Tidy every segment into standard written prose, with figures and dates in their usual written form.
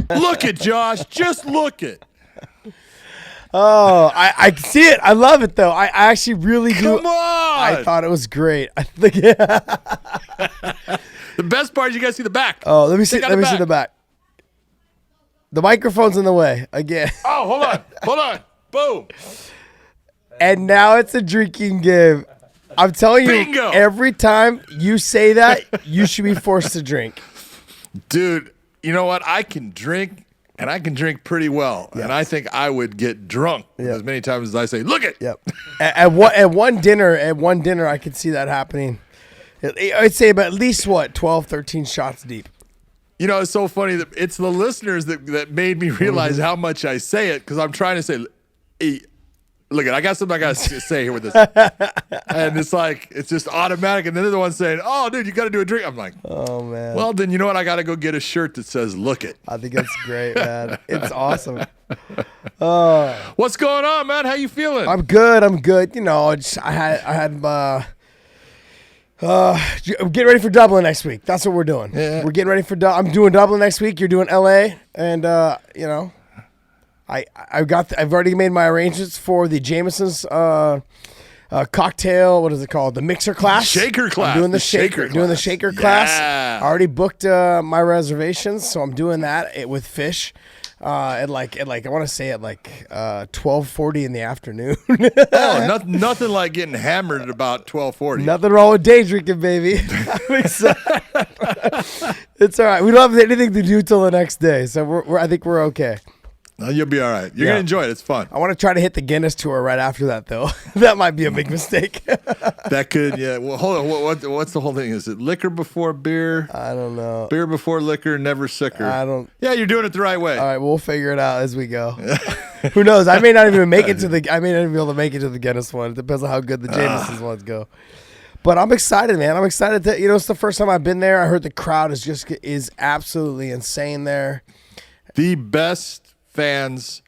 Look it, Josh. Just look it. Oh, I see it. I love it, though. I actually really do. Come on. I thought it was great. I think. The best part is you guys see the back. Oh, let me see. Let me see the back. The microphone's in the way again. Oh, hold on. Boom. And now it's a drinking game. I'm telling you, Bingo. Every time you say that, you should be forced to drink. Dude, you know what? I can drink, and I can drink pretty well. Yes. And I think I would get drunk as many times as I say, look it. Yep. At one dinner, I could see that happening. I'd say about at least, 12, 13 shots deep. You know, it's so funny that it's the listeners that made me realize how much I say it, because I'm trying to say, hey, look, I got something I got to say here with this. And it's like, it's just automatic. And then they're the ones saying, oh, dude, you got to do a drink. I'm like, oh, man. Well, then you know what? I got to go get a shirt that says, look it. I think that's great, man. It's awesome. What's going on, man? How you feeling? I'm good. You know, I'm getting ready for Dublin next week. That's what we're doing. Yeah. We're getting ready for I'm doing Dublin next week. You're doing LA. And, you know, I've already made my arrangements for the Jameson's cocktail. What is it called? The mixer class. Shaker class. I'm doing the shaker. Doing the shaker class. I already booked my reservations, so I'm doing that with Fish. At like I want to say at 12:40 in the afternoon. Oh, nothing like getting hammered at about 12:40. Nothing wrong with day drinking, baby. I'm excited. It's all right. We don't have anything to do till the next day, so I think we're okay. No, you'll be all right. You're gonna enjoy it. It's fun. I want to try to hit the Guinness tour right after that, though. That might be a big mistake. That could, yeah. Well, hold on. What's the whole thing? Is it liquor before beer? I don't know. Beer before liquor, never sicker. I don't. Yeah, you're doing it the right way. All right, we'll figure it out as we go. Who knows? I may not even make it to the. I may not even be able to make it to the Guinness one. It depends on how good the Jameson's ones go. But I'm excited, man. I'm excited to. You know, it's the first time I've been there. I heard the crowd is absolutely insane there. The best fans.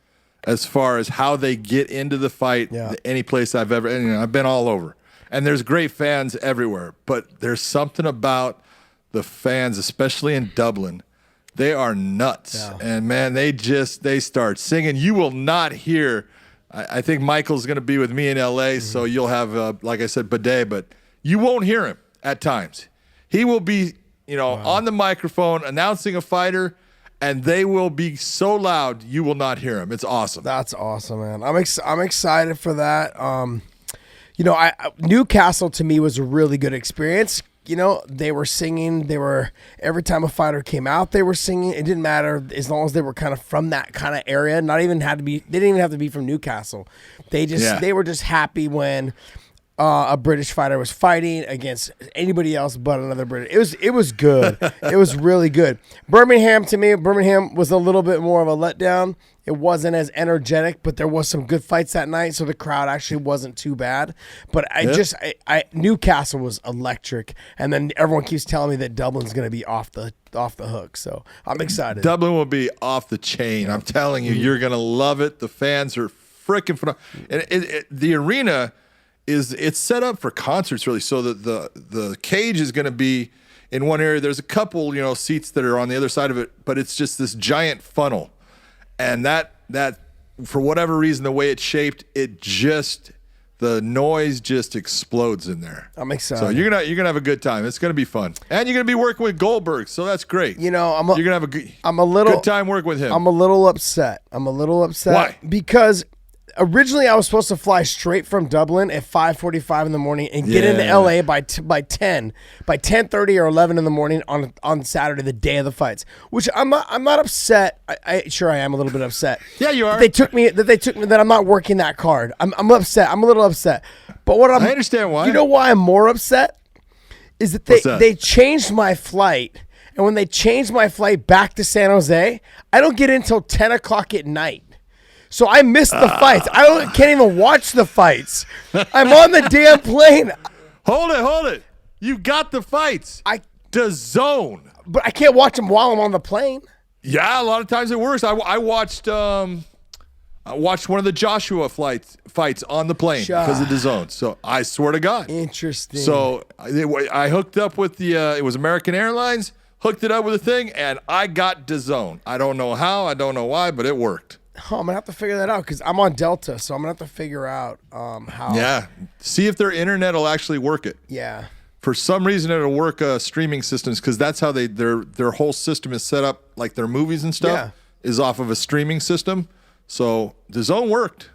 As far as how they get into the fight, any place I've ever, and, you know, I've been all over, and there's great fans everywhere. But there's something about the fans, especially in Dublin. They are nuts, and man, they start singing. You will not hear. I think Michael's going to be with me in L.A., so you'll have, like I said, Bidet, but you won't hear him at times. He will be, on the microphone announcing a fighter. And they will be so loud you will not hear them. It's awesome. That's awesome, man. I'm excited for that. Newcastle to me was a really good experience. You know, they were singing. Every time a fighter came out, they were singing. It didn't matter as long as they were kind of from that kind of area. They didn't even have to be from Newcastle. They were just happy when a British fighter was fighting against anybody else but another British. It was good. It was really good. Birmingham was a little bit more of a letdown. It wasn't as energetic, but there was some good fights that night, so the crowd actually wasn't too bad. But Newcastle was electric, and then everyone keeps telling me that Dublin's going to be off the hook. So I'm excited. Dublin will be off the chain. I'm telling you, you're going to love it. The fans are freaking phenomenal. And the arena. It's set up for concerts, really, so that the cage is going to be in one area. There's a couple, seats that are on the other side of it, but it's just this giant funnel. And that for whatever reason, the way it's shaped, the noise just explodes in there. I'm excited. So you're gonna have a good time. It's gonna be fun, and you're gonna be working with Goldberg, so that's great. You're gonna have a good time working with him. I'm a little upset. Why? Because originally, I was supposed to fly straight from Dublin at 5:45 in the morning and get into LA by 10:30 or 11 in the morning on Saturday, the day of the fights. Which I'm not upset. I am a little bit upset. Yeah, you are. That I'm not working that card. I'm upset. I'm a little upset. But I understand why. You know why I'm more upset? Is that they changed my flight, and when they changed my flight back to San Jose, I don't get in until 10 o'clock at night. So I missed the fights. I can't even watch the fights. I'm on the damn plane. Hold it. You got the fights. DAZN. But I can't watch them while I'm on the plane. Yeah, a lot of times it works. I watched one of the Joshua fights on the plane because of DAZN. So I swear to God. Interesting. So I hooked up with it was American Airlines. hooked it up with a thing, and I got DAZN. I don't know how, I don't know why, but it worked. Oh, I'm gonna have to figure that out because I'm on Delta, so I'm gonna have to figure out how. Yeah, see if their internet will actually work it. Yeah. For some reason, it'll work streaming systems because that's how their whole system is set up. Like their movies and stuff is off of a streaming system. So DAZN worked.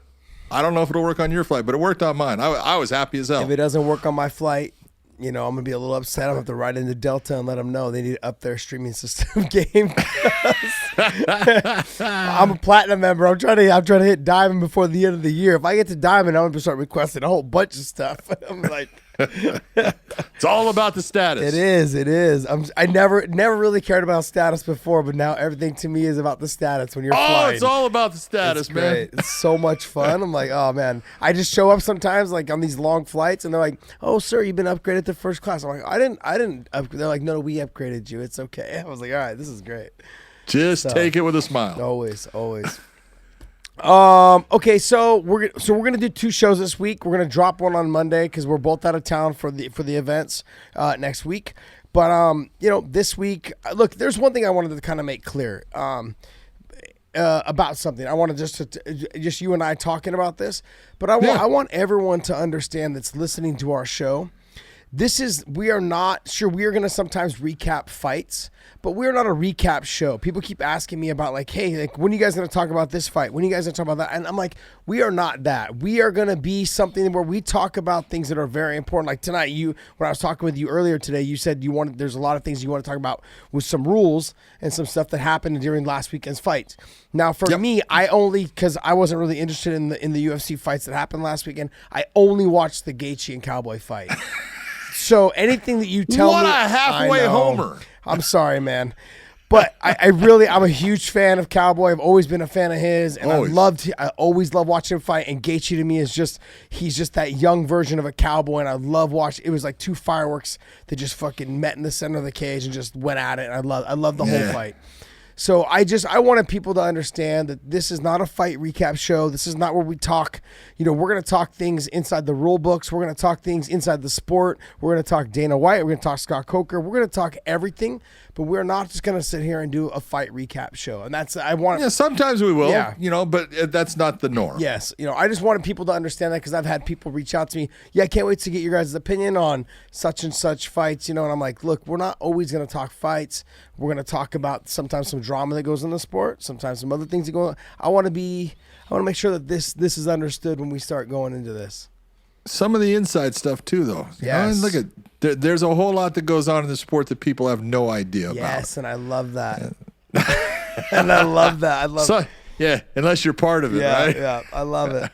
I don't know if it'll work on your flight, but it worked on mine. I was happy as hell. If it doesn't work on my flight, I'm gonna be a little upset. I'm gonna have to write into Delta and let them know they need to up their streaming system game. I'm a platinum member. I'm trying to hit diamond before the end of the year. If I get to diamond, I'm gonna start requesting a whole bunch of stuff. I'm like, it's all about the status. It is. I never really cared about status before, but now everything to me is about the status when you're flying. Oh, it's all about the status, it's man. Great. It's so much fun. I'm like, oh man. I just show up sometimes like on these long flights, and they're like, oh sir, you've been upgraded to first class. I'm like, I didn't. They're like, no, we upgraded you. It's okay. I was like, all right, this is great. Just take it with a smile. Always. Okay, so we're gonna do 2 shows this week. We're gonna drop one on Monday because we're both out of town for the events next week. But this week, look, there's one thing I wanted to kind of make clear about something. I wanted just you and I talking about this, but I want everyone to understand that's listening to our show. We are not sure. We are going to sometimes recap fights, but we're not a recap show. People keep asking me about like, hey, like when are you guys going to talk about this fight? When are you guys going to talk about that? And I'm like, we are not that. We are going to be something where we talk about things that are very important. Like tonight, when I was talking with you earlier today, you said there's a lot of things you want to talk about with some rules and some stuff that happened during last weekend's fights. Now, for me, because I wasn't really interested in the UFC fights that happened last weekend, I only watched the Gaethje and Cowboy fight. So anything that you tell me, what a halfway homer. I'm sorry, man. But I'm a huge fan of Cowboy. I've always been a fan of his, and I always love watching him fight. And Gaethje to me he's just that young version of a cowboy, and I love watching. It was like 2 fireworks that just fucking met in the center of the cage and just went at it. And I love the whole fight. So I wanted people to understand that this is not a fight recap show. This is not where we talk. We're going to talk things inside the rule books. We're going to talk things inside the sport. We're going to talk Dana White. We're going to talk Scott Coker. We're going to talk everything, but we're not just going to sit here and do a fight recap show. And sometimes we will, but that's not the norm. Yes. I just wanted people to understand that because I've had people reach out to me. Yeah, I can't wait to get your guys' opinion on such and such fights, and I'm like, look, we're not always going to talk fights. We're going to talk about sometimes some drama that goes in the sport, sometimes some other things that go on. I want to make sure that this is understood when we start going into this. Some of the inside stuff too, though. Yes. Look at there's a whole lot that goes on in the sport that people have no idea about. Yes, and I love that. And I love that. Yeah, unless you're part of it, right? Yeah, I love it.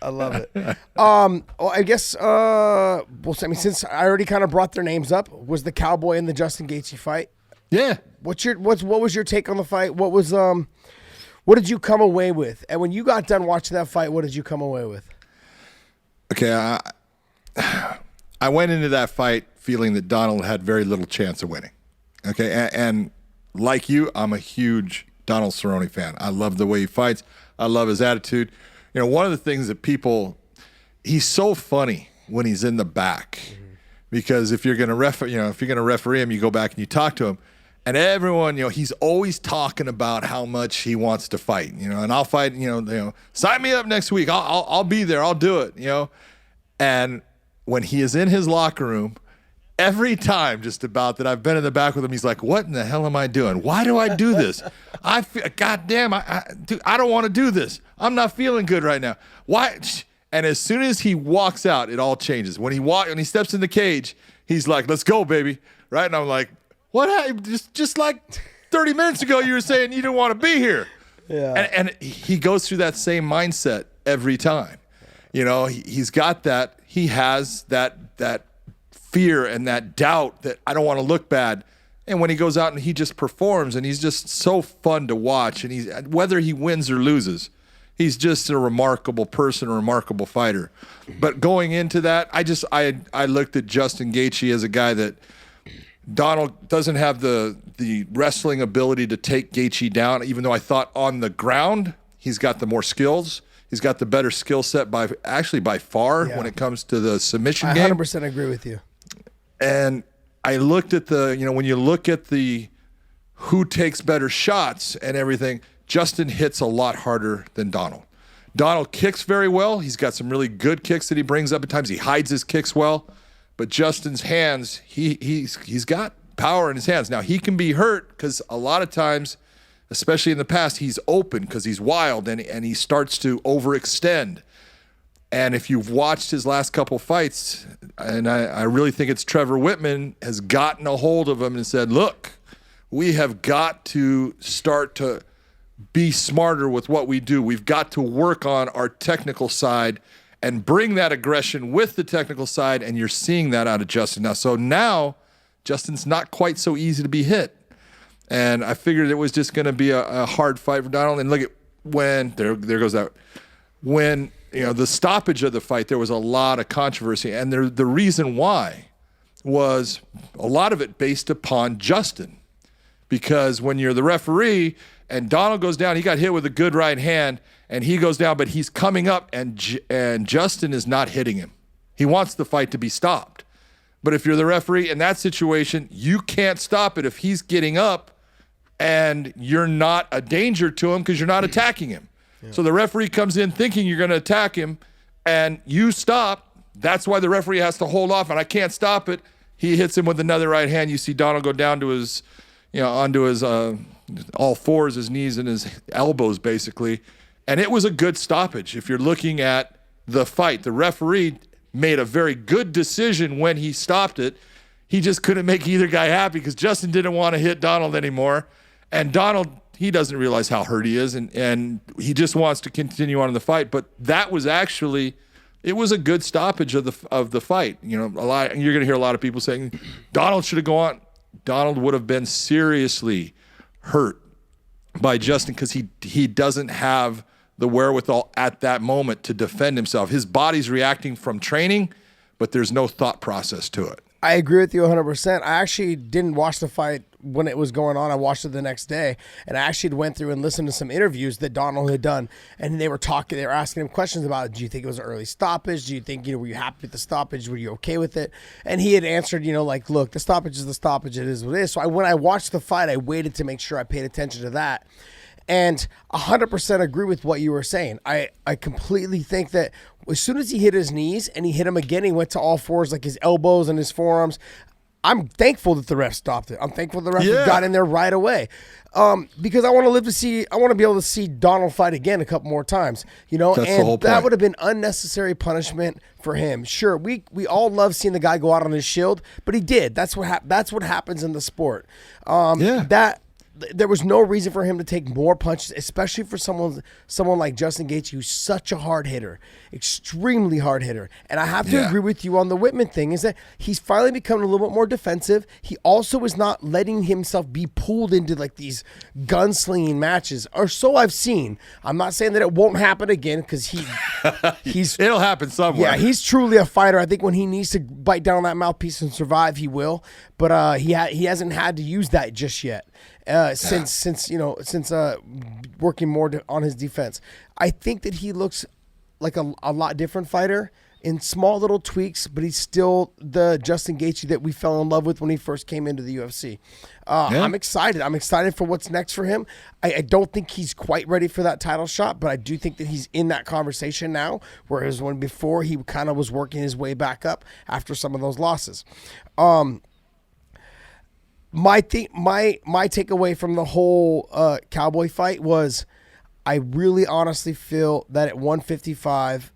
Well, I guess since I already kind of brought their names up, was the Cowboy and the Justin Gaethje fight? Yeah. What was your take on the fight? What did you come away with? And when you got done watching that fight, what did you come away with? Okay, I went into that fight feeling that Donald had very little chance of winning. Okay, and like you, I'm a huge Donald Cerrone fan. I love the way he fights. I love his attitude. One of the things that he's so funny when he's in the back, because if you're going to referee him, you go back and you talk to him. And everyone, he's always talking about how much he wants to fight, and I'll fight, sign me up next week. I'll be there. I'll do it, And when he is in his locker room, every time just about that I've been in the back with him, he's like, what in the hell am I doing? Why do I do this? God damn, dude, I don't want to do this. I'm not feeling good right now. Why? And as soon as he walks out, it all changes. When he steps in the cage, he's like, let's go, baby. Right? And I'm like, what happened? Just like 30 minutes ago, you were saying you didn't want to be here. Yeah. And he goes through that same mindset every time. He's got that. He has that fear and that doubt that I don't want to look bad. And when he goes out and he just performs, and he's just so fun to watch. And whether he wins or loses, he's just a remarkable person, a remarkable fighter. But going into that, I looked at Justin Gaethje as a guy that Donald doesn't have the wrestling ability to take Gaethje down, even though I thought on the ground he's got the more skills. He's got the better skill set by far when it comes to the submission game. I 100% agree with you. And I looked at when you look at the who takes better shots and everything, Justin hits a lot harder than Donald. Donald kicks very well. He's got some really good kicks that he brings up at times. He hides his kicks well. But Justin's hands, he's got power in his hands. Now, he can be hurt because a lot of times, especially in the past, he's open because he's wild and he starts to overextend. And if you've watched his last couple fights, and I really think it's Trevor Whitman has gotten a hold of him and said, look, we have got to start to be smarter with what we do. We've got to work on our technical side and bring that aggression with the technical side, and you're seeing that out of Justin now. So now Justin's not quite so easy to be hit. And I figured it was just going to be a hard fight for Donald. And look at when, there goes that. When, the stoppage of the fight, there was a lot of controversy. And the reason why was a lot of it based upon Justin. Because when you're the referee and Donald goes down, he got hit with a good right hand, and he goes down, but he's coming up, and Justin is not hitting him. He wants the fight to be stopped. But if you're the referee in that situation, you can't stop it if he's getting up and you're not a danger to him because you're not attacking him. Yeah. So the referee comes in thinking you're going to attack him, and you stop. That's why the referee has to hold off, and I can't stop it. He hits him with another right hand. You see Donald go down to his, onto his all fours, his knees and his elbows, basically. And it was a good stoppage. If you're looking at the fight, the referee made a very good decision when he stopped it. He just couldn't make either guy happy because Justin didn't want to hit Donald anymore. And Donald, he doesn't realize how hurt he is, and he just wants to continue on in the fight. But that was actually, it was a good stoppage of the fight. You're going to hear a lot of people saying Donald should have gone on. Donald would have been seriously hurt by Justin because he doesn't have the wherewithal at that moment to defend himself. His body's reacting from training, but there's no thought process to it. I agree with you 100%. I actually didn't watch the fight when it was going on. I watched it the next day, and I actually went through and listened to some interviews that Donald had done, and they were asking him questions about, do you think it was an early stoppage? Do you think, were you happy with the stoppage? Were you okay with it? And he had answered, look, the stoppage is the stoppage. It is what it is. So when I watched the fight, I waited to make sure I paid attention to that. And 100% agree with what you were saying. I completely think that as soon as he hit his knees and he hit him again, he went to all fours, like his elbows and his forearms. I'm thankful that the ref stopped it. I'm thankful the ref got in there right away. Because I want to be able to see Donald fight again a couple more times, That's the whole point. That would have been unnecessary punishment for him. Sure, we all love seeing the guy go out on his shield, but he did. That's what happens in the sport. There was no reason for him to take more punches, especially for someone like Justin Gaethje, who's such a hard hitter, extremely hard hitter. And I have to agree with you on the Whitman thing, is that he's finally becoming a little bit more defensive. He also is not letting himself be pulled into like these gunslinging matches, or so I've seen. I'm not saying that it won't happen again, because it'll happen somewhere. Yeah, he's truly a fighter. I think when he needs to bite down on that mouthpiece and survive, he will. But he hasn't had to use that just yet. Since working more on his defense. I think that he looks like a lot different fighter in small little tweaks, but he's still the Justin Gaethje that we fell in love with when he first came into the UFC. I'm excited. I'm excited for what's next for him. I don't think he's quite ready for that title shot, but I do think that he's in that conversation now, whereas when before he kind of was working his way back up after some of those losses. My takeaway from the whole Cowboy fight was I really honestly feel that at 155,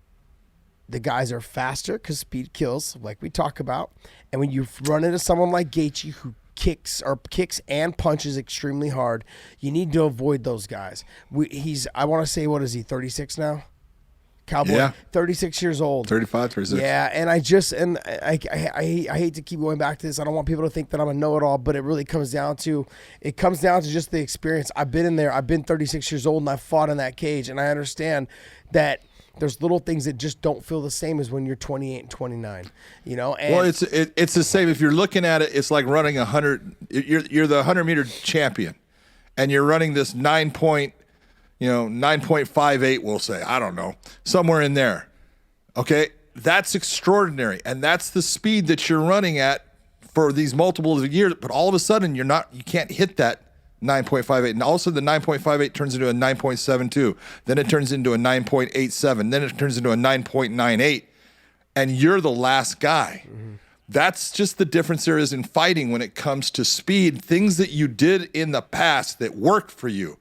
the guys are faster because speed kills, like we talk about. And when you run into someone like Gaethje who kicks and punches extremely hard, you need to avoid those guys. I want to say, what is he, 36 now? Cowboy, 36 years old. 35, 36. Yeah, and I hate to keep going back to this. I don't want people to think that I'm a know-it-all, but it really comes down to just the experience. I've been in there. I've been 36 years old, and I've fought in that cage, and I understand that there's little things that just don't feel the same as when you're 28 and 29. And well, it's the same. If you're looking at it, it's like running 100. You're the 100-meter champion, and you're running this 9.58, we'll say. I don't know. Somewhere in there. Okay? That's extraordinary. And that's the speed that you're running at for these multiples of years. But all of a sudden, you can't hit that 9.58. And also the 9.58 turns into a 9.72. Then it turns into a 9.87. Then it turns into a 9.98. And you're the last guy. Mm-hmm. That's just the difference there is in fighting when it comes to speed. Things that you did in the past that worked for you,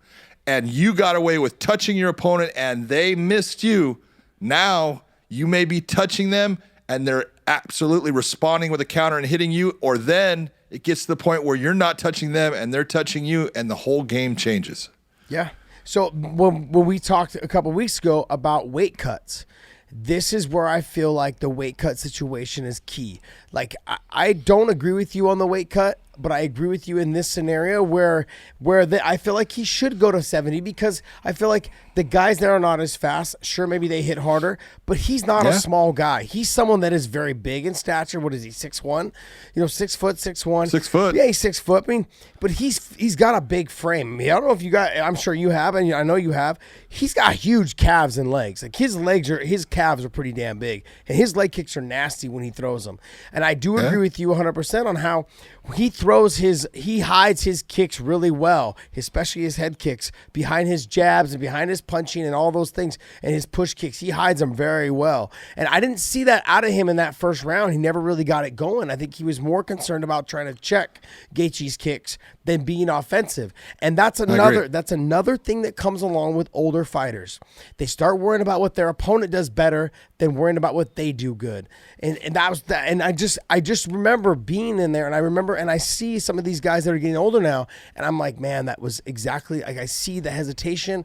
and you got away with touching your opponent and they missed you. Now you may be touching them and they're absolutely responding with a counter and hitting you, or then it gets to the point where you're not touching them and they're touching you, and the whole game changes. Yeah. So when we talked a couple of weeks ago about weight cuts, this is where I feel like the weight cut situation is key. Like, I don't agree with you on the weight cut, but I agree with you in this scenario where I feel like he should go to 70, because I feel like the guys that are not as fast, sure, maybe they hit harder, but he's not a small guy. He's someone that is very big in stature. What is he, 6'1"? 6 foot, 6'1". 6 foot. Yeah, he's 6 foot. I mean, but he's got a big frame. I mean, I don't know if you got, I'm sure you have, and I know you have. He's got huge calves and legs. Like, his calves are pretty damn big, and his leg kicks are nasty when he throws them. And I do agree with you 100% on how he hides his kicks really well, especially his head kicks, behind his jabs and behind his punching and all those things, and his push kicks. He hides them very well. And I didn't see that out of him in that first round. He never really got it going. I think he was more concerned about trying to check Gaethje's kicks than being offensive. And that's another thing that comes along with older fighters. They start worrying about what their opponent does better than worrying about what they do good. And that was that. And I just remember being in there, and I see some of these guys that are getting older now, and I'm like, man, that was exactly like, I see the hesitation.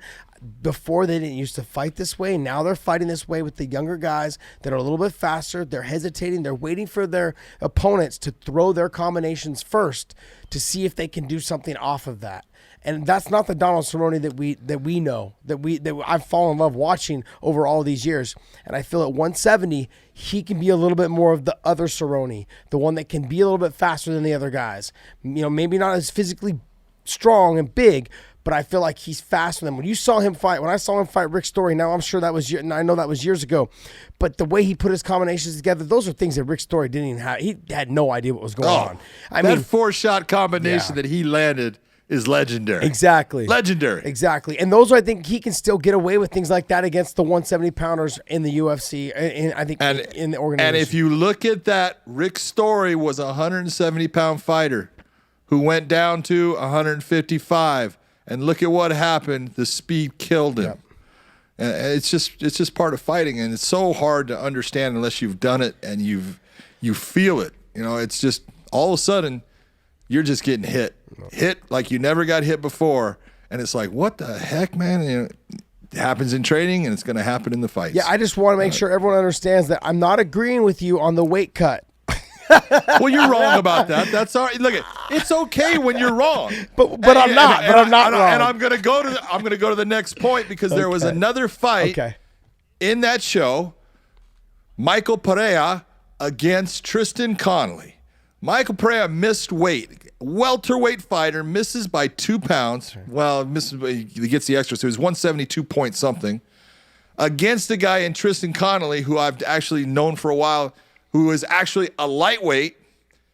Before, they didn't used to fight this way. Now they're fighting this way with the younger guys that are a little bit faster. They're hesitating. They're waiting for their opponents to throw their combinations first to see if they can do something off of that. And that's not the Donald Cerrone that we know, that I've fallen in love watching over all these years. And I feel at 170, he can be a little bit more of the other Cerrone, the one that can be a little bit faster than the other guys. Maybe not as physically strong and big, but I feel like he's faster than when I saw him fight Rick Story. Now I'm sure and I know that was years ago, but the way he put his combinations together, those are things that Rick Story didn't even have. He had no idea what was going on. I mean, 4-shot combination that he landed is legendary. Exactly. Legendary. Exactly. And those, I think he can still get away with things like that against the 170-pounders in the UFC, and I think in the organization. And if you look at that, Rick Story was a 170-pound fighter who went down to 155. And look at what happened. The speed killed him. Yep. And it's just part of fighting, and it's so hard to understand unless you've done it and you feel it. It's just all of a sudden you're just getting hit like you never got hit before, and it's like, what the heck, man? It happens in training, and it's going to happen in the fights. Yeah, I just want to make sure everyone understands that I'm not agreeing with you on the weight cut. Well, you're wrong about that. That's all right. Look, it's okay when you're wrong. But I'm not wrong. And I'm gonna go to the next point, because there was another fight in that show. Michael Pereira against Tristan Connolly. Michael Pereira missed weight. Welterweight fighter, misses by 2 pounds. Well, he gets the extra, so he was 172 point something. Against a guy in Tristan Connolly, who I've actually known for a while, who is actually a lightweight,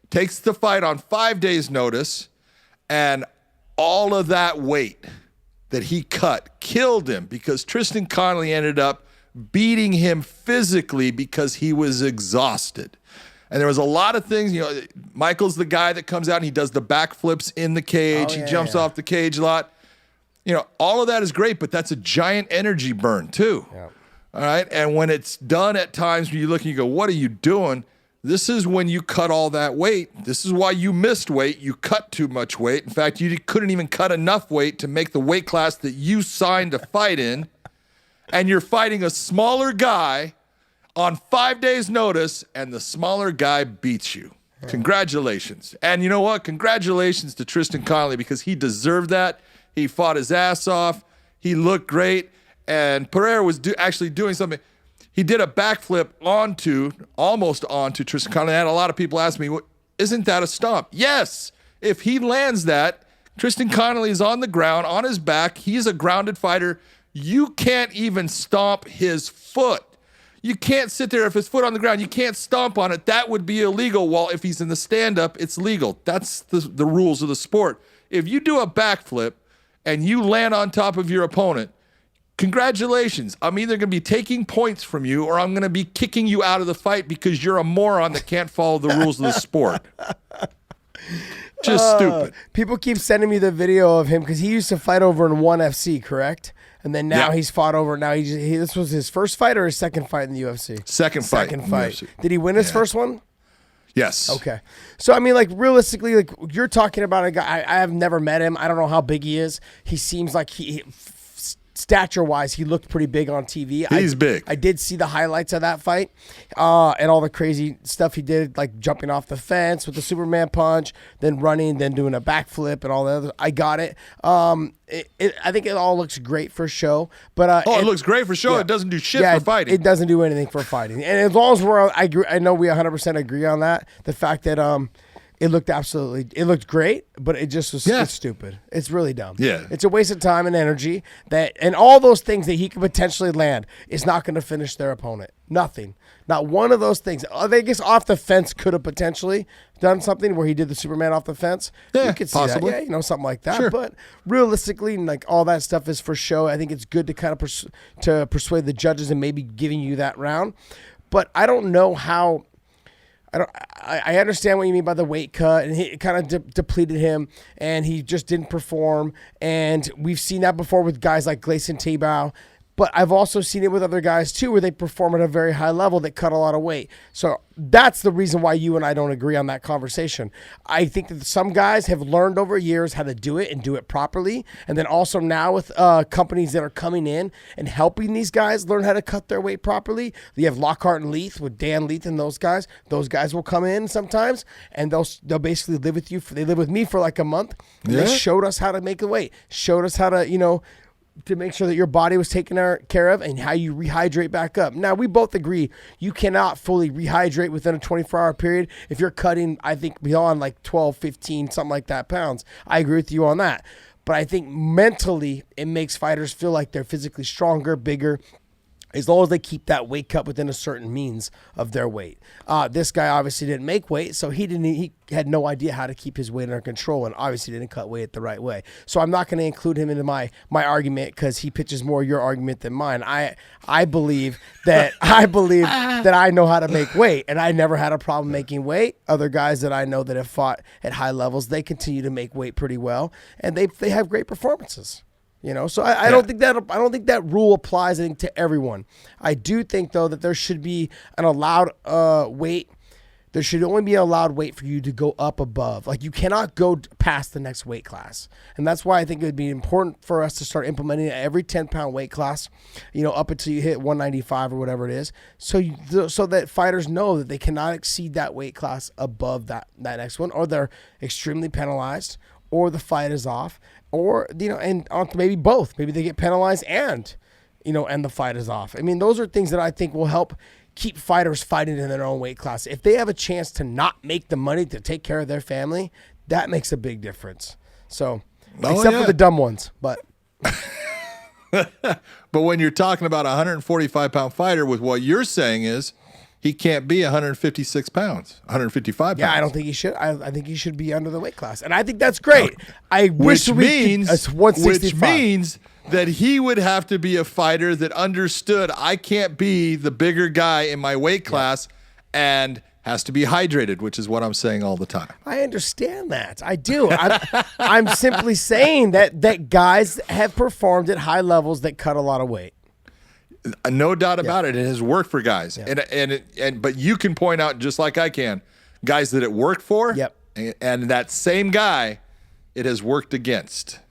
takes the fight on 5 days' notice, and all of that weight that he cut killed him, because Tristan Connolly ended up beating him physically because he was exhausted. And there was a lot of things, Michael's the guy that comes out and he does the backflips in the cage. He jumps off the cage a lot. All of that is great, but that's a giant energy burn too. Yeah. All right. And when it's done at times where you look and you go, what are you doing? This is when you cut all that weight. This is why you missed weight. You cut too much weight. In fact, you couldn't even cut enough weight to make the weight class that you signed to fight in. And you're fighting a smaller guy on 5 days' notice, and the smaller guy beats you. Congratulations. And you know what? Congratulations to Tristan Connolly, because he deserved that. He fought his ass off. He looked great. And Pereira was actually doing something. He did a backflip almost onto Tristan Connolly. I had a lot of people ask me, isn't that a stomp? Yes. If he lands that, Tristan Connolly is on the ground, on his back. He's a grounded fighter. You can't even stomp his foot. You can't sit there. If his foot on the ground, you can't stomp on it. That would be illegal. While if he's in the stand-up, it's legal. That's the rules of the sport. if you do a backflip and you land on top of your opponent, congratulations. I'm either going to be taking points from you or I'm going to be kicking you out of the fight because you're a moron that can't follow the rules of the sport. Just stupid. People keep sending me the video of him because he used to fight over in ONE FC, correct? And then now he's fought over. Now this was his first fight or his second fight in the UFC? Second fight. Did he win his first one? Yes. Okay. So, I mean, like, realistically, like, you're talking about a guy, I have never met him. I don't know how big he is. He seems like stature-wise, he looked pretty big on TV. He's big. I did see the highlights of that fight and all the crazy stuff he did, like jumping off the fence with the Superman punch, then running, then doing a backflip and all the other. I got it. I think it all looks great for show. But it looks great for show. Yeah. It doesn't do shit for fighting. It doesn't do anything for fighting. And as long as I know we 100% agree on that. The fact that it looked great, but it just was it's stupid. It's really dumb. Yeah. It's a waste of time and energy and all those things that he could potentially land is not going to finish their opponent. Nothing. Not one of those things. I guess off the fence could have potentially done something where he did the Superman off the fence. Yeah, you could see possibly. that. Yeah, something like that. Sure. But realistically, like all that stuff is for show. I think it's good to kind of to persuade the judges and maybe giving you that round. But I don't know how. I understand what you mean by the weight cut, and it kind of depleted him, and he just didn't perform. And we've seen that before with guys like Gleison Tibau. But I've also seen it with other guys, too, where they perform at a very high level that cut a lot of weight. So that's the reason why you and I don't agree on that conversation. I think that some guys have learned over years how to do it and do it properly. And then also now with companies that are coming in and helping these guys learn how to cut their weight properly. You have Lockhart and Leith with Dan Leith and those guys. Those guys will come in sometimes, and they'll basically live with you. They live with me for like a month. And They showed us how to make the weight, showed us how to, to make sure that your body was taken care of and how you rehydrate back up. Now, we both agree you cannot fully rehydrate within a 24-hour period if you're cutting, I think, beyond like 12, 15, something like that pounds. I agree with you on that. But I think mentally it makes fighters feel like they're physically stronger, bigger, as long as they keep that weight cut within a certain means of their weight. This guy obviously didn't make weight, so he had no idea how to keep his weight under control, and obviously didn't cut weight the right way. So I'm not going to include him into my argument because he pitches more your argument than mine. I believe that I know how to make weight, and I never had a problem making weight. Other guys that I know that have fought at high levels, they continue to make weight pretty well, and they have great performances. So I don't think that rule applies, I think, to everyone. I do think though that there should be an allowed weight. There should only be an allowed weight for you to go up above. Like you cannot go past the next weight class, and that's why I think it would be important for us to start implementing every 10-pound weight class, up until you hit 195 or whatever it is, so that fighters know that they cannot exceed that weight class above that next one, or they're extremely penalized, or the fight is off. Or, and maybe both. Maybe they get penalized and the fight is off. I mean, those are things that I think will help keep fighters fighting in their own weight class. If they have a chance to not make the money to take care of their family, that makes a big difference. So, except for the dumb ones. But but when you're talking about a 145-pound fighter, with what you're saying is, he can't be 156 pounds, 155 pounds. Yeah, I don't think he should. I think he should be under the weight class. And I think that's great. Which means that he would have to be a fighter that understood I can't be the bigger guy in my weight class and has to be hydrated, which is what I'm saying all the time. I understand that. I do. I'm simply saying that guys have performed at high levels that cut a lot of weight. No doubt about it. It has worked for guys. Yeah. But you can point out, just like I can, guys that it worked for. Yep. And that same guy, it has worked against.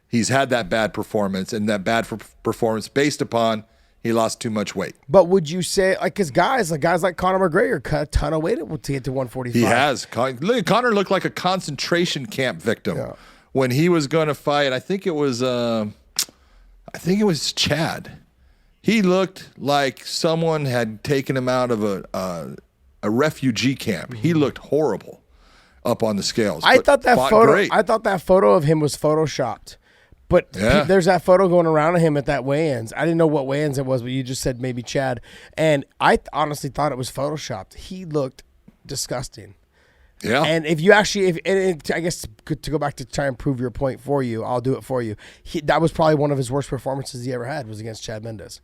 He's had that bad performance, and that bad performance based upon he lost too much weight. But would you say, because guys like Conor McGregor cut a ton of weight to get to 145? He has. Conor looked like a concentration camp victim when he was going to fight. I think it was Chad. He looked like someone had taken him out of a refugee camp. He looked horrible up on the scales. I thought that photo of him was photoshopped. But there's that photo going around of him at that weigh-ins. I didn't know what weigh-ins it was, but you just said maybe Chad. And I honestly thought it was photoshopped. He looked disgusting. Yeah. And if you actually, I guess to go back to try and prove your point for you, I'll do it for you. That was probably one of his worst performances he ever had was against Chad Mendes.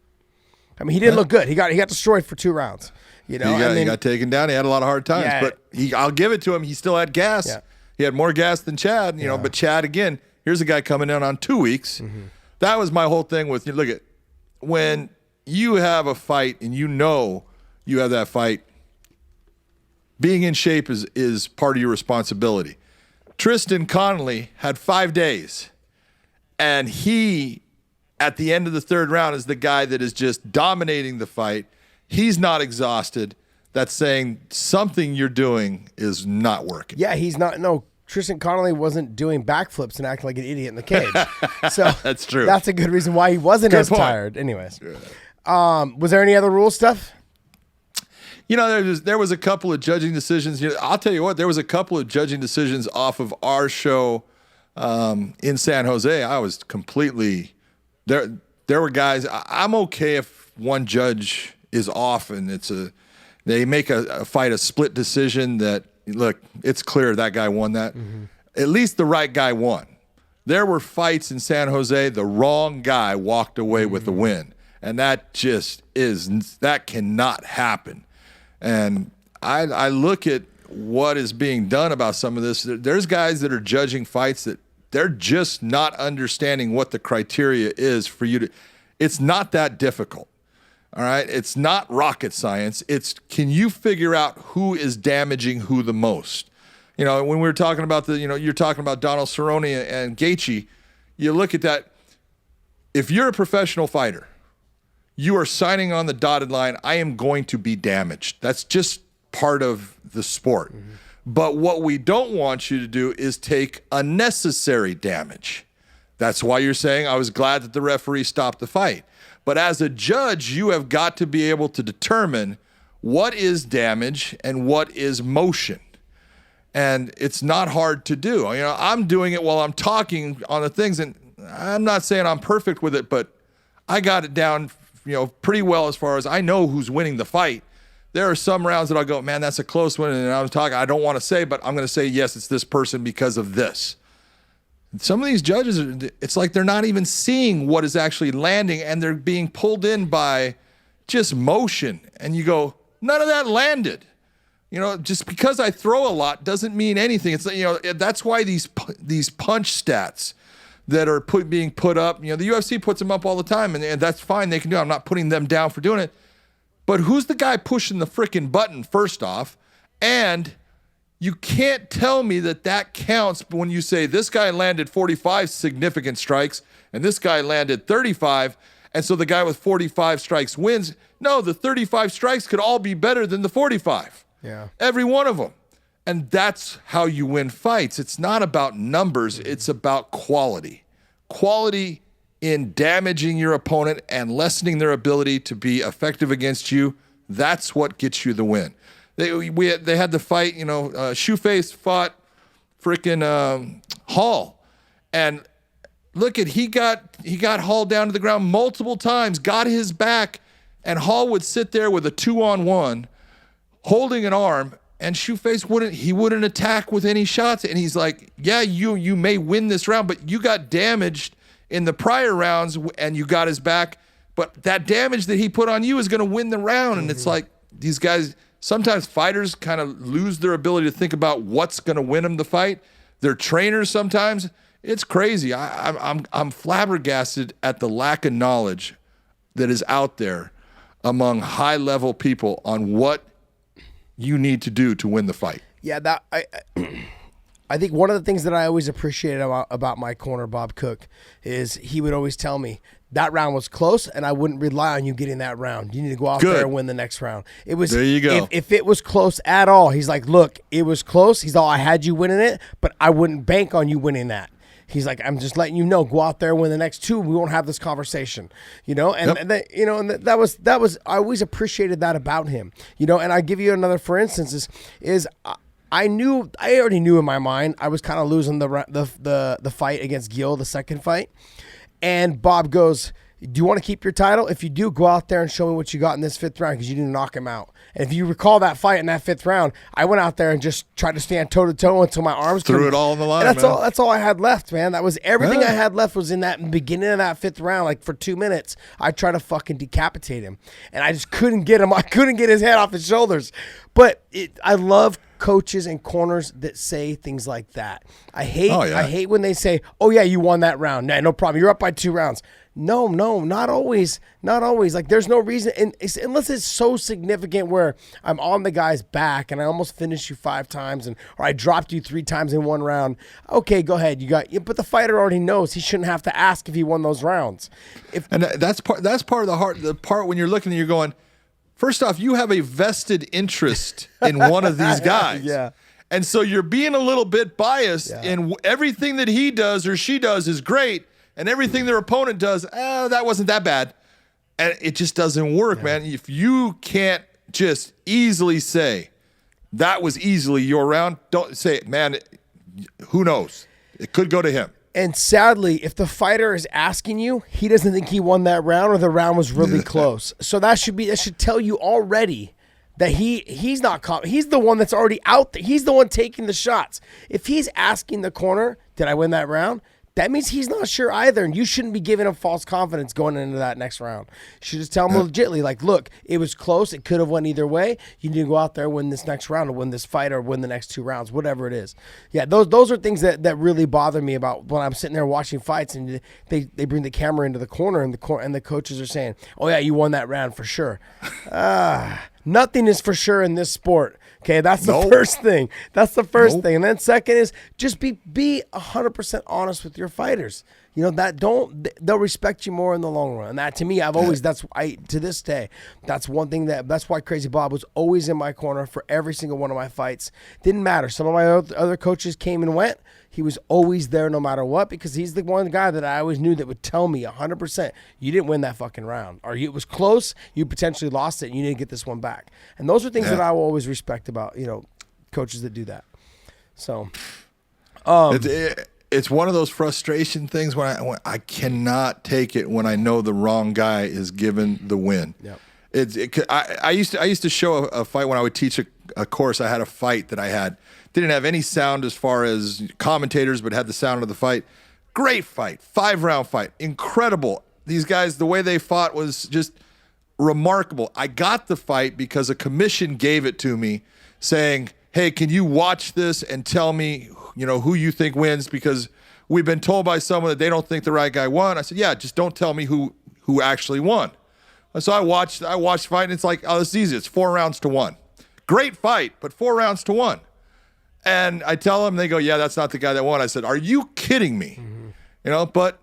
I mean, he didn't look good. He got destroyed for 2 rounds. You know, he got taken down. He had a lot of hard times, but I'll give it to him. He still had gas. Yeah. He had more gas than Chad, you know, but Chad, again, here's a guy coming in on 2 weeks. Mm-hmm. That was my whole thing with, look at, when you have a fight and you know you have that fight, being in shape is part of your responsibility. Tristan Connolly had 5 days, and he, at the end of the 3rd round, is the guy that is just dominating the fight. He's not exhausted. That's saying something you're doing is not working. Yeah, he's not. No, Tristan Connolly wasn't doing backflips and acting like an idiot in the cage. So that's true. That's a good reason why he wasn't as tired. Anyways, was there any other rule stuff? You know, there was a couple of judging decisions. I'll tell you what, there was a couple of judging decisions off of our show in San Jose. I was completely there. There were guys. I'm okay if one judge is off and they make a fight a split decision that, look, it's clear that guy won that. Mm-hmm. At least the right guy won. There were fights in San Jose, the wrong guy walked away with the win. And that that cannot happen. And I look at what is being done about some of this. There's guys that are judging fights that they're just not understanding what the criteria is for you to. It's not that difficult. All right, it's not rocket science. It's, can you figure out who is damaging who the most? You know, when we were talking about you're talking about Donald Cerrone and Gaethje, you look at that. If you're a professional fighter, you are signing on the dotted line, I am going to be damaged. That's just part of the sport. Mm-hmm. But what we don't want you to do is take unnecessary damage. That's why you're saying, I was glad that the referee stopped the fight. But as a judge, you have got to be able to determine what is damage and what is motion. And it's not hard to do. You know, I'm doing it while I'm talking on the things, and I'm not saying I'm perfect with it, but I got it down, pretty well as far as I know who's winning the fight. There are some rounds that I'll go, man, that's a close one, and I'm talking, I don't want to say, but I'm going to say, yes, it's this person because of this. Some of these judges, it's like they're not even seeing what is actually landing, and they're being pulled in by just motion. And you go, none of that landed. Just because I throw a lot doesn't mean anything. It's that's why these punch stats that are being put up. The UFC puts them up all the time, and that's fine. They can do it. I'm not putting them down for doing it. But who's the guy pushing the freaking button first off? And you can't tell me that counts when you say this guy landed 45 significant strikes and this guy landed 35, and so the guy with 45 strikes wins. No, the 35 strikes could all be better than the 45. Yeah. Every one of them. And that's how you win fights. It's not about numbers. It's about quality. Quality in damaging your opponent and lessening their ability to be effective against you. That's what gets you the win. They had the fight, Shoeface fought freaking Hall, and look at he got Hall down to the ground multiple times, got his back, and Hall would sit there with a 2-on-1, holding an arm, and Shoeface wouldn't attack with any shots, and he's like, yeah, you may win this round, but you got damaged in the prior rounds, and you got his back, but that damage that he put on you is going to win the round, and it's like these guys. Sometimes fighters kind of lose their ability to think about what's going to win them the fight. Their trainers sometimes, it's crazy. I'm flabbergasted at the lack of knowledge that is out there among high-level people on what you need to do to win the fight. Yeah, I think one of the things that I always appreciated about my corner, Bob Cook, is he would always tell me, that round was close, and I wouldn't rely on you getting that round. You need to go out there and win the next round. It was, there you go. If it was close at all, he's like, look, it was close. He's all, I had you winning it, but I wouldn't bank on you winning that. He's like, I'm just letting you know, go out there, win the next 2. We won't have this conversation, and that was I always appreciated that about him, And I give you another, for instance, is I already knew in my mind I was kind of losing the fight against Gil, the second fight. And Bob goes, do you want to keep your title? If you do, go out there and show me what you got in this 5th round because you didn't knock him out. And if you recall that fight in that 5th round, I went out there and just tried to stand toe to toe until my arms threw it all on the line. And that's all I had left, man. That was everything I had left was in that beginning of that 5th round. Like for 2 minutes, I tried to fucking decapitate him, and I just couldn't get him. I couldn't get his head off his shoulders. But I love coaches and corners that say things like that. I hate when they say, "Oh yeah, you won that round. No problem. You're up by 2 rounds." No, not always. Not always. Like there's no reason, unless it's so significant where I'm on the guy's back and I almost finished you 5 times, or I dropped you 3 times in 1 round. Okay, go ahead. But the fighter already knows he shouldn't have to ask if he won those rounds. And that's part of the part when you're looking and you're going, first off, you have a vested interest in one of these guys. Yeah. And so you're being a little bit biased in everything that he does or she does is great. And everything their opponent does, that wasn't that bad. And it just doesn't work, man. If you can't just easily say, that was easily your round, don't say it, man. Who knows? It could go to him. And sadly, if the fighter is asking you, he doesn't think he won that round or the round was really close. So that should tell you already that he's not he's the one that's already out there. He's the one taking the shots. If he's asking the corner, did I win that round? That means he's not sure either, and you shouldn't be giving him false confidence going into that next round. You should just tell him legitly, like, look, it was close. It could have went either way. You need to go out there, win this next round, or win this fight, or win the next 2 rounds, whatever it is. Yeah, those are things that really bother me about when I'm sitting there watching fights, and they bring the camera into the corner, and the coaches are saying, oh, yeah, you won that round for sure. Nothing is for sure in this sport. Okay, that's the first thing. That's the first thing. And then second is just be 100% honest with your fighters. You know, they'll respect you more in the long run. And that, to me, to this day, that's one thing that's why Crazy Bob was always in my corner for every single one of my fights. Didn't matter. Some of my other coaches came and went. He was always there no matter what, because he's the one guy that I always knew that would tell me 100%, you didn't win that fucking round. Or it was close, you potentially lost it, and you need to get this one back. And those are things that I will always respect about, coaches that do that. So, it's one of those frustration things when I cannot take it when I know the wrong guy is given the win. Yep. I used to show a fight when I would teach a course. I had a fight that I had. Didn't have any sound as far as commentators, but had the sound of the fight. Great fight. 5-round fight. Incredible. These guys, the way they fought was just remarkable. I got the fight because a commission gave it to me saying, hey, can you watch this and tell me, who you think wins? Because we've been told by someone that they don't think the right guy won. I said, yeah, just don't tell me who actually won. So I watched the fight, and it's like, oh, this is easy. It's 4 rounds to 1. Great fight, but 4 rounds to 1. And I tell them, they go, yeah, that's not the guy that won. I said, are you kidding me? Mm-hmm. But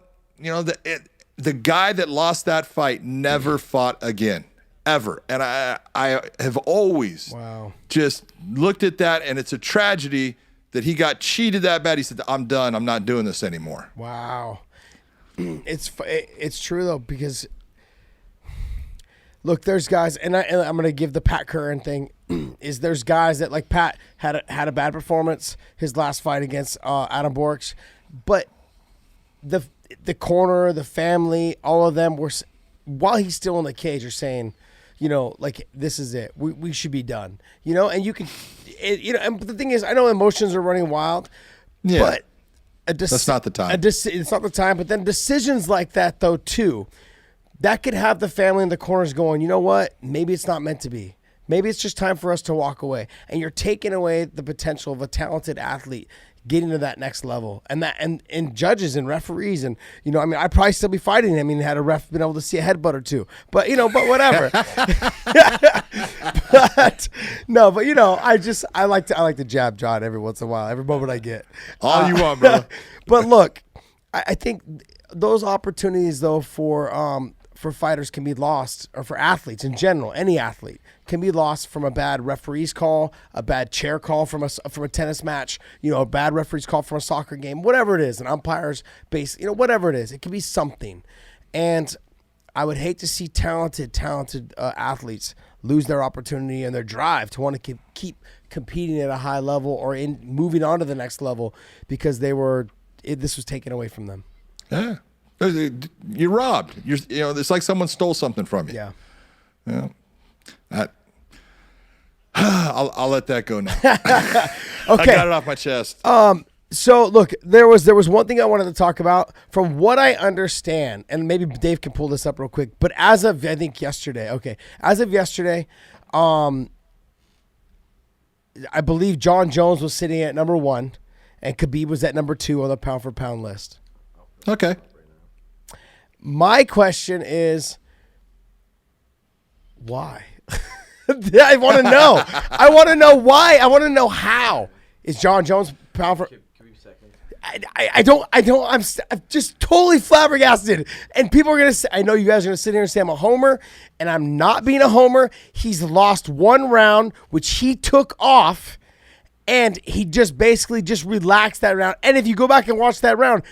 the guy that lost that fight never fought again, ever. And I have always just looked at that, and it's a tragedy that he got cheated that bad. He said, I'm done. I'm not doing this anymore. Wow. It's true, though, because look, there's guys, and I'm going to give the Pat Curran thing, is there's guys that, like Pat, had a bad performance his last fight against Adam Borks, but the corner, the family, all of them were, while he's still in the cage, are saying, like, this is it. We should be done. And you can, and the thing is, I know emotions are running wild, but that's not the time. It's not the time, but then decisions like that, though, too, that could have the family in the corners going, you know what? Maybe it's not meant to be. Maybe it's just time for us to walk away. And you're taking away the potential of a talented athlete getting to that next level. And judges and referees and, I'd probably still be fighting. Had a ref been able to see a headbutt or two. But, but whatever. I like to jab Jon every once in a while, every moment I get. All you want, bro. But look, I think those opportunities, though, for fighters can be lost, or for athletes in general, any athlete can be lost from a bad referee's call, a bad chair call from a tennis match, a bad referee's call from a soccer game, whatever it is, an umpire's base, whatever it is, it can be something. And I would hate to see talented athletes lose their opportunity and their drive to want to keep competing at a high level or in moving on to the next level because this was taken away from them. Yeah. You're robbed. It's like someone stole something from you. Yeah. Yeah. I'll let that go now. Okay. I got it off my chest. So look, there was one thing I wanted to talk about. From what I understand, and maybe Dave can pull this up real quick, but as of I think yesterday, I believe Jon Jones was sitting at number 1, and Khabib was at number 2 on the pound for pound list. Okay. My question is, why? I want to know. I want to know why. I want to know how is Jon Jones pound for. I don't. I'm just totally flabbergasted. And people are gonna say, I know you guys are gonna sit here and say I'm a homer, and I'm not being a homer. He's lost 1 round, which he took off, and he just basically just relaxed that round. And if you go back and watch that round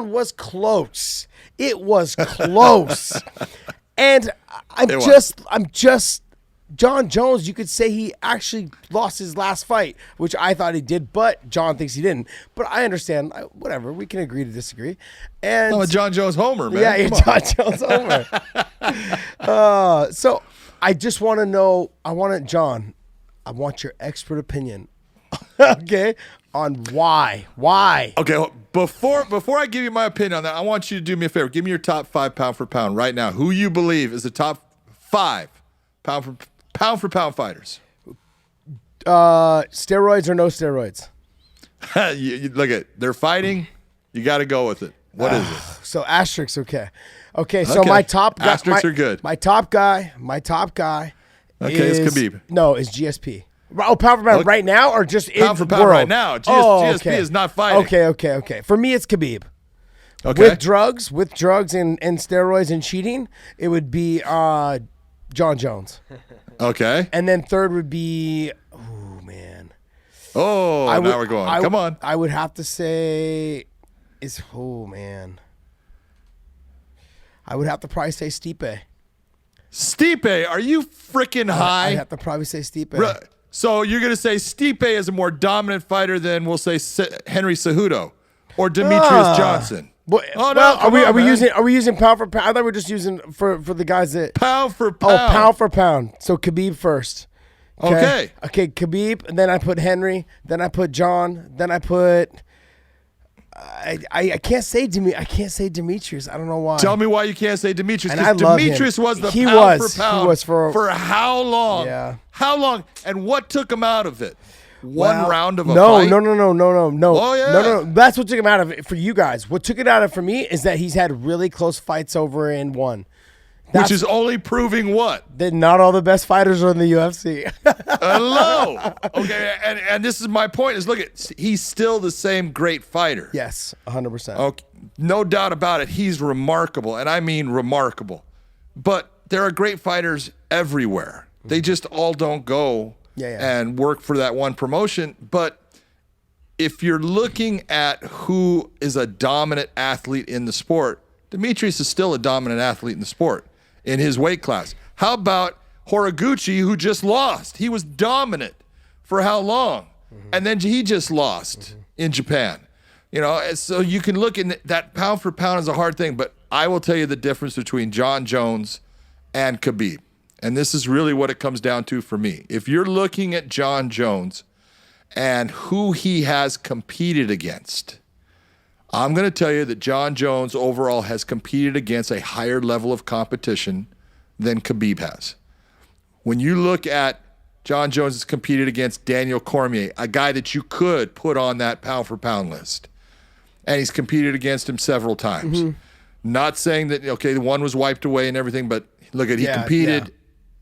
was close. It was close. And I'm just. Jon Jones, you could say he actually lost his last fight, which I thought he did, but Jon thinks he didn't. But I understand. Whatever. We can agree to disagree. And I'm a Jon Jones homer, man. Yeah, you're Jon Jones homer. So I just want to know. Jon, I want your expert opinion, okay, on why. Why? Okay, before I give you my opinion on that, I want you to do me a favor. Give me your top 5 pound for pound right now. Who you believe is the top 5 pound for pound fighters? Steroids or no steroids? Look at they're fighting. You got to go with it. What is it? So asterisks, okay. So my top guy, asterisks are good. My top guy. Okay, is, it's Khabib. No, is GSP. Oh, pound for pound right now, or just pound for pound world? right now? GSP is not fighting. Okay. For me, it's Khabib. Okay. With drugs and steroids and cheating, it would be Jon Jones. Okay. And then third would be, oh man. Now we're going. Come on. I would have to say, I would have to probably say Stipe. Stipe, are you freaking high? I'd have to probably say Stipe. So you're going to say Stipe is a more dominant fighter than, we'll say, Henry Cejudo or Demetrius Johnson? Are we using pound for pound? I thought we were just using for the guys that pound for pound. Oh, pound for pound. So Khabib first. Okay, Khabib, and then I put Henry, then I put Jon, then I put I can't say Demetrius. I don't know why. Tell me why you can't say Demetrius. Because Demetrius was the pound for pound. He was for how long? Yeah. How long? And what took him out of it? One round of a fight? No. Oh, yeah. No. That's what took him out of it for you guys. What took it out of it for me is that he's had really close fights over in one. Which is only proving what? That not all the best fighters are in the UFC. Hello. Okay, and this is my point is, look, he's still the same great fighter. Yes, 100%. Okay, no doubt about it. He's remarkable, and I mean remarkable. But there are great fighters everywhere. They just all don't go and work for that one promotion. But if you're looking at who is a dominant athlete in the sport, Demetrius is still a dominant athlete in the sport in his weight class. How about Horiguchi, who just lost? He was dominant for how long? And then he just lost in Japan. You know, so you can look in that pound for pound is a hard thing, but I will tell you the difference between Jon Jones and Khabib. And this is really what it comes down to for me. If you're looking at Jon Jones and who he has competed against, I'm going to tell you that Jon Jones overall has competed against a higher level of competition than Khabib has. When you look at Jon Jones has competed against Daniel Cormier, a guy that you could put on that pound for pound list. And he's competed against him several times. Not saying that, okay, the one was wiped away and everything, but look at, he competed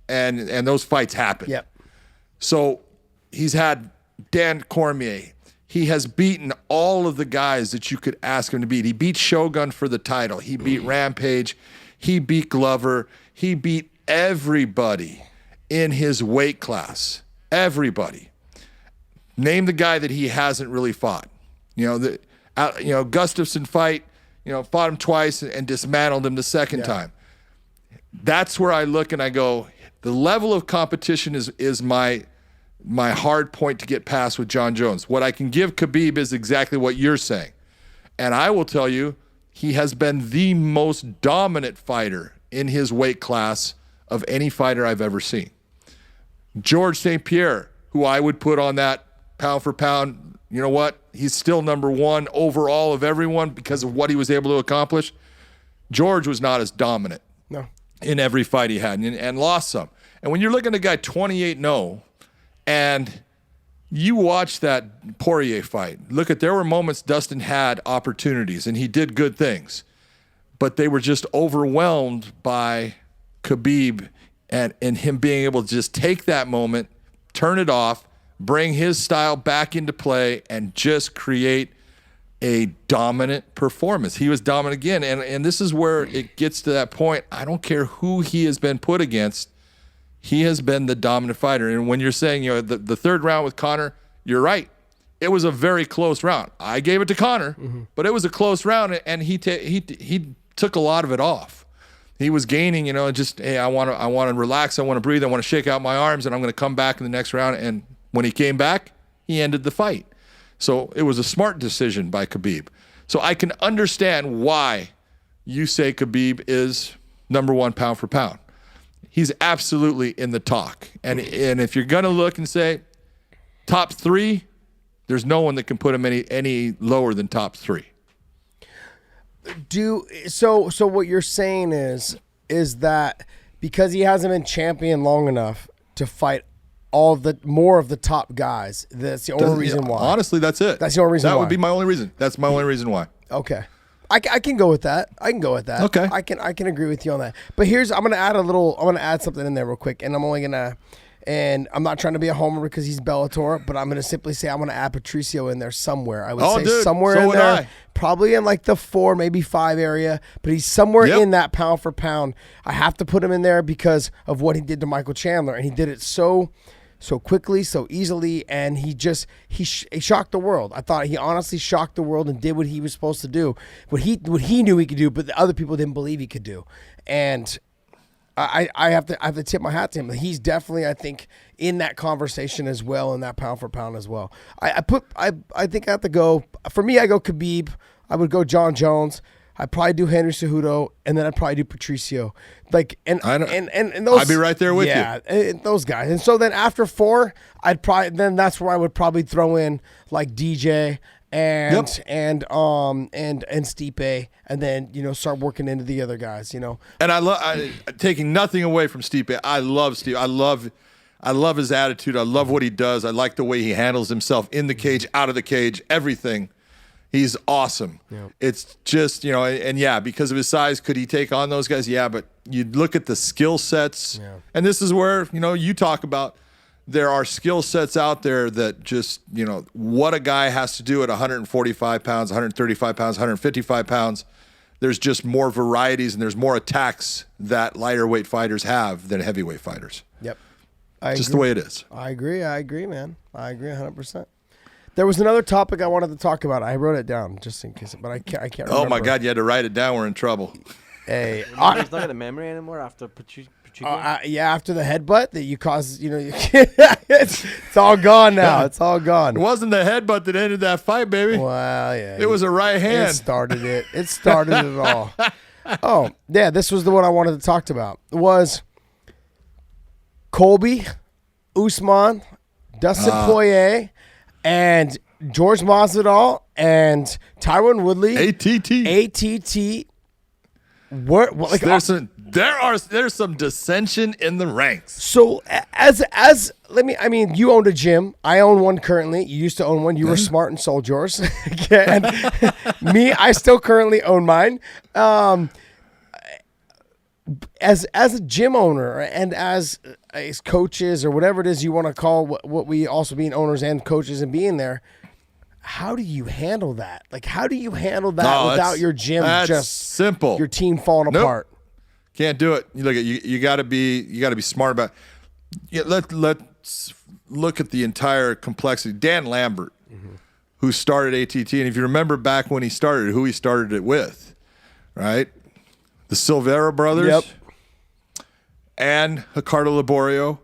and those fights happened. Yep. So he's had Dan Cormier. He has beaten all of the guys that you could ask him to beat. He beat Shogun for the title. He beat Rampage. He beat Glover. He beat everybody in his weight class. Everybody. Name the guy that he hasn't really fought. Gustafsson fought him twice and dismantled him the second time. That's where I look and I go, the level of competition is my hard point to get past with Jon Jones. What I can give Khabib is exactly what you're saying. And I will tell you, he has been the most dominant fighter in his weight class of any fighter I've ever seen. George St. Pierre, who I would put on that pound for pound, you know what? He's still number one overall of everyone because of what he was able to accomplish. George was not as dominant in every fight he had and lost some. And when you're looking at a guy 28-0 and you watch that Poirier fight, there were moments Dustin had opportunities and he did good things, but they were just overwhelmed by Khabib and him being able to just take that moment, turn it off, bring his style back into play, and just create a dominant performance. He was dominant again, and this is where it gets to that point. I don't care who he has been put against. He has been the dominant fighter. And when you're saying, the third round with Conor, you're right. It was a very close round. I gave it to Conor, but it was a close round, and he took a lot of it off. He was gaining, just, hey, I want to relax, I want to breathe, I want to shake out my arms, and I'm going to come back in the next round. And when he came back, he ended the fight. So it was a smart decision by Khabib. So I can understand why you say Khabib is number one pound for pound. He's absolutely in the talk. And if you're going to look and say top three, there's no one that can put him any lower than top three. So what you're saying is that because he hasn't been champion long enough to fight more of the top guys, that's the only reason why. Honestly, that's it. That's the only reason why. That would be my only reason. That's my only reason why. Okay. I can go with that. Okay. I can agree with you on that. But I'm gonna add something in there real quick, and I'm not trying to be a homer because he's Bellator, but I'm gonna simply say I'm gonna add Patricio in there somewhere. I would say somewhere in there, probably in like the 4, maybe 5 area, but he's somewhere in that pound for pound. I have to put him in there because of what he did to Michael Chandler, and he did it so quickly, so easily, and he shocked the world. I thought he honestly shocked the world and did what he was supposed to do, what he knew he could do, but the other people didn't believe he could do. And I have to tip my hat to him. He's definitely, I think, in that conversation as well, in that pound for pound as well. I think I have to go. For me, I go Khabib. I would go Jon Jones. I'd probably do Henry Cejudo, and then I'd probably do Patricio. And those, I'd be right there with you. Yeah, those guys. And so then after 4, that's where I would probably throw in like DJ and Stipe, and then start working into the other guys. And I taking nothing away from Stipe. I love Steve. I love his attitude. I love what he does. I like the way he handles himself in the cage, out of the cage, everything. He's awesome. Yep. It's just, because of his size, could he take on those guys? Yeah, but you look at the skill sets, and this is where, you talk about there are skill sets out there that just, what a guy has to do at 145 pounds, 135 pounds, 155 pounds. There's just more varieties and there's more attacks that lighter weight fighters have than heavyweight fighters. Yep. Just the way it is. I agree, man. I agree 100%. There was another topic I wanted to talk about. I wrote it down just in case, but I can't remember. Oh my God, you had to write it down. We're in trouble. Hey, he's not got a memory anymore after Patricio. After the headbutt that you caused, it's all gone now. It's all gone. It wasn't the headbutt that ended that fight, baby. Well, yeah. It was a right hand. It started it all. Oh, yeah, this was the one I wanted to talk about. It was Colby, Usman, Dustin Poirier, and Jorge Masvidal and Tyron Woodley. ATT. There's some dissension in the ranks. So you owned a gym. I own one currently. You used to own one. You were smart and sold yours. And me, I still currently own mine. As a gym owner and as coaches or whatever it is you want to call what we also being owners and coaches and being there, how do you handle that? Like, how do you handle that without your gym just simple, your team falling apart? Can't do it. You look at you got to be smart about. Let's look at the entire complexity. Dan Lambert, who started ATT, and if you remember back when he started, who he started it with, right? The Silveira brothers, and Ricardo Laborio,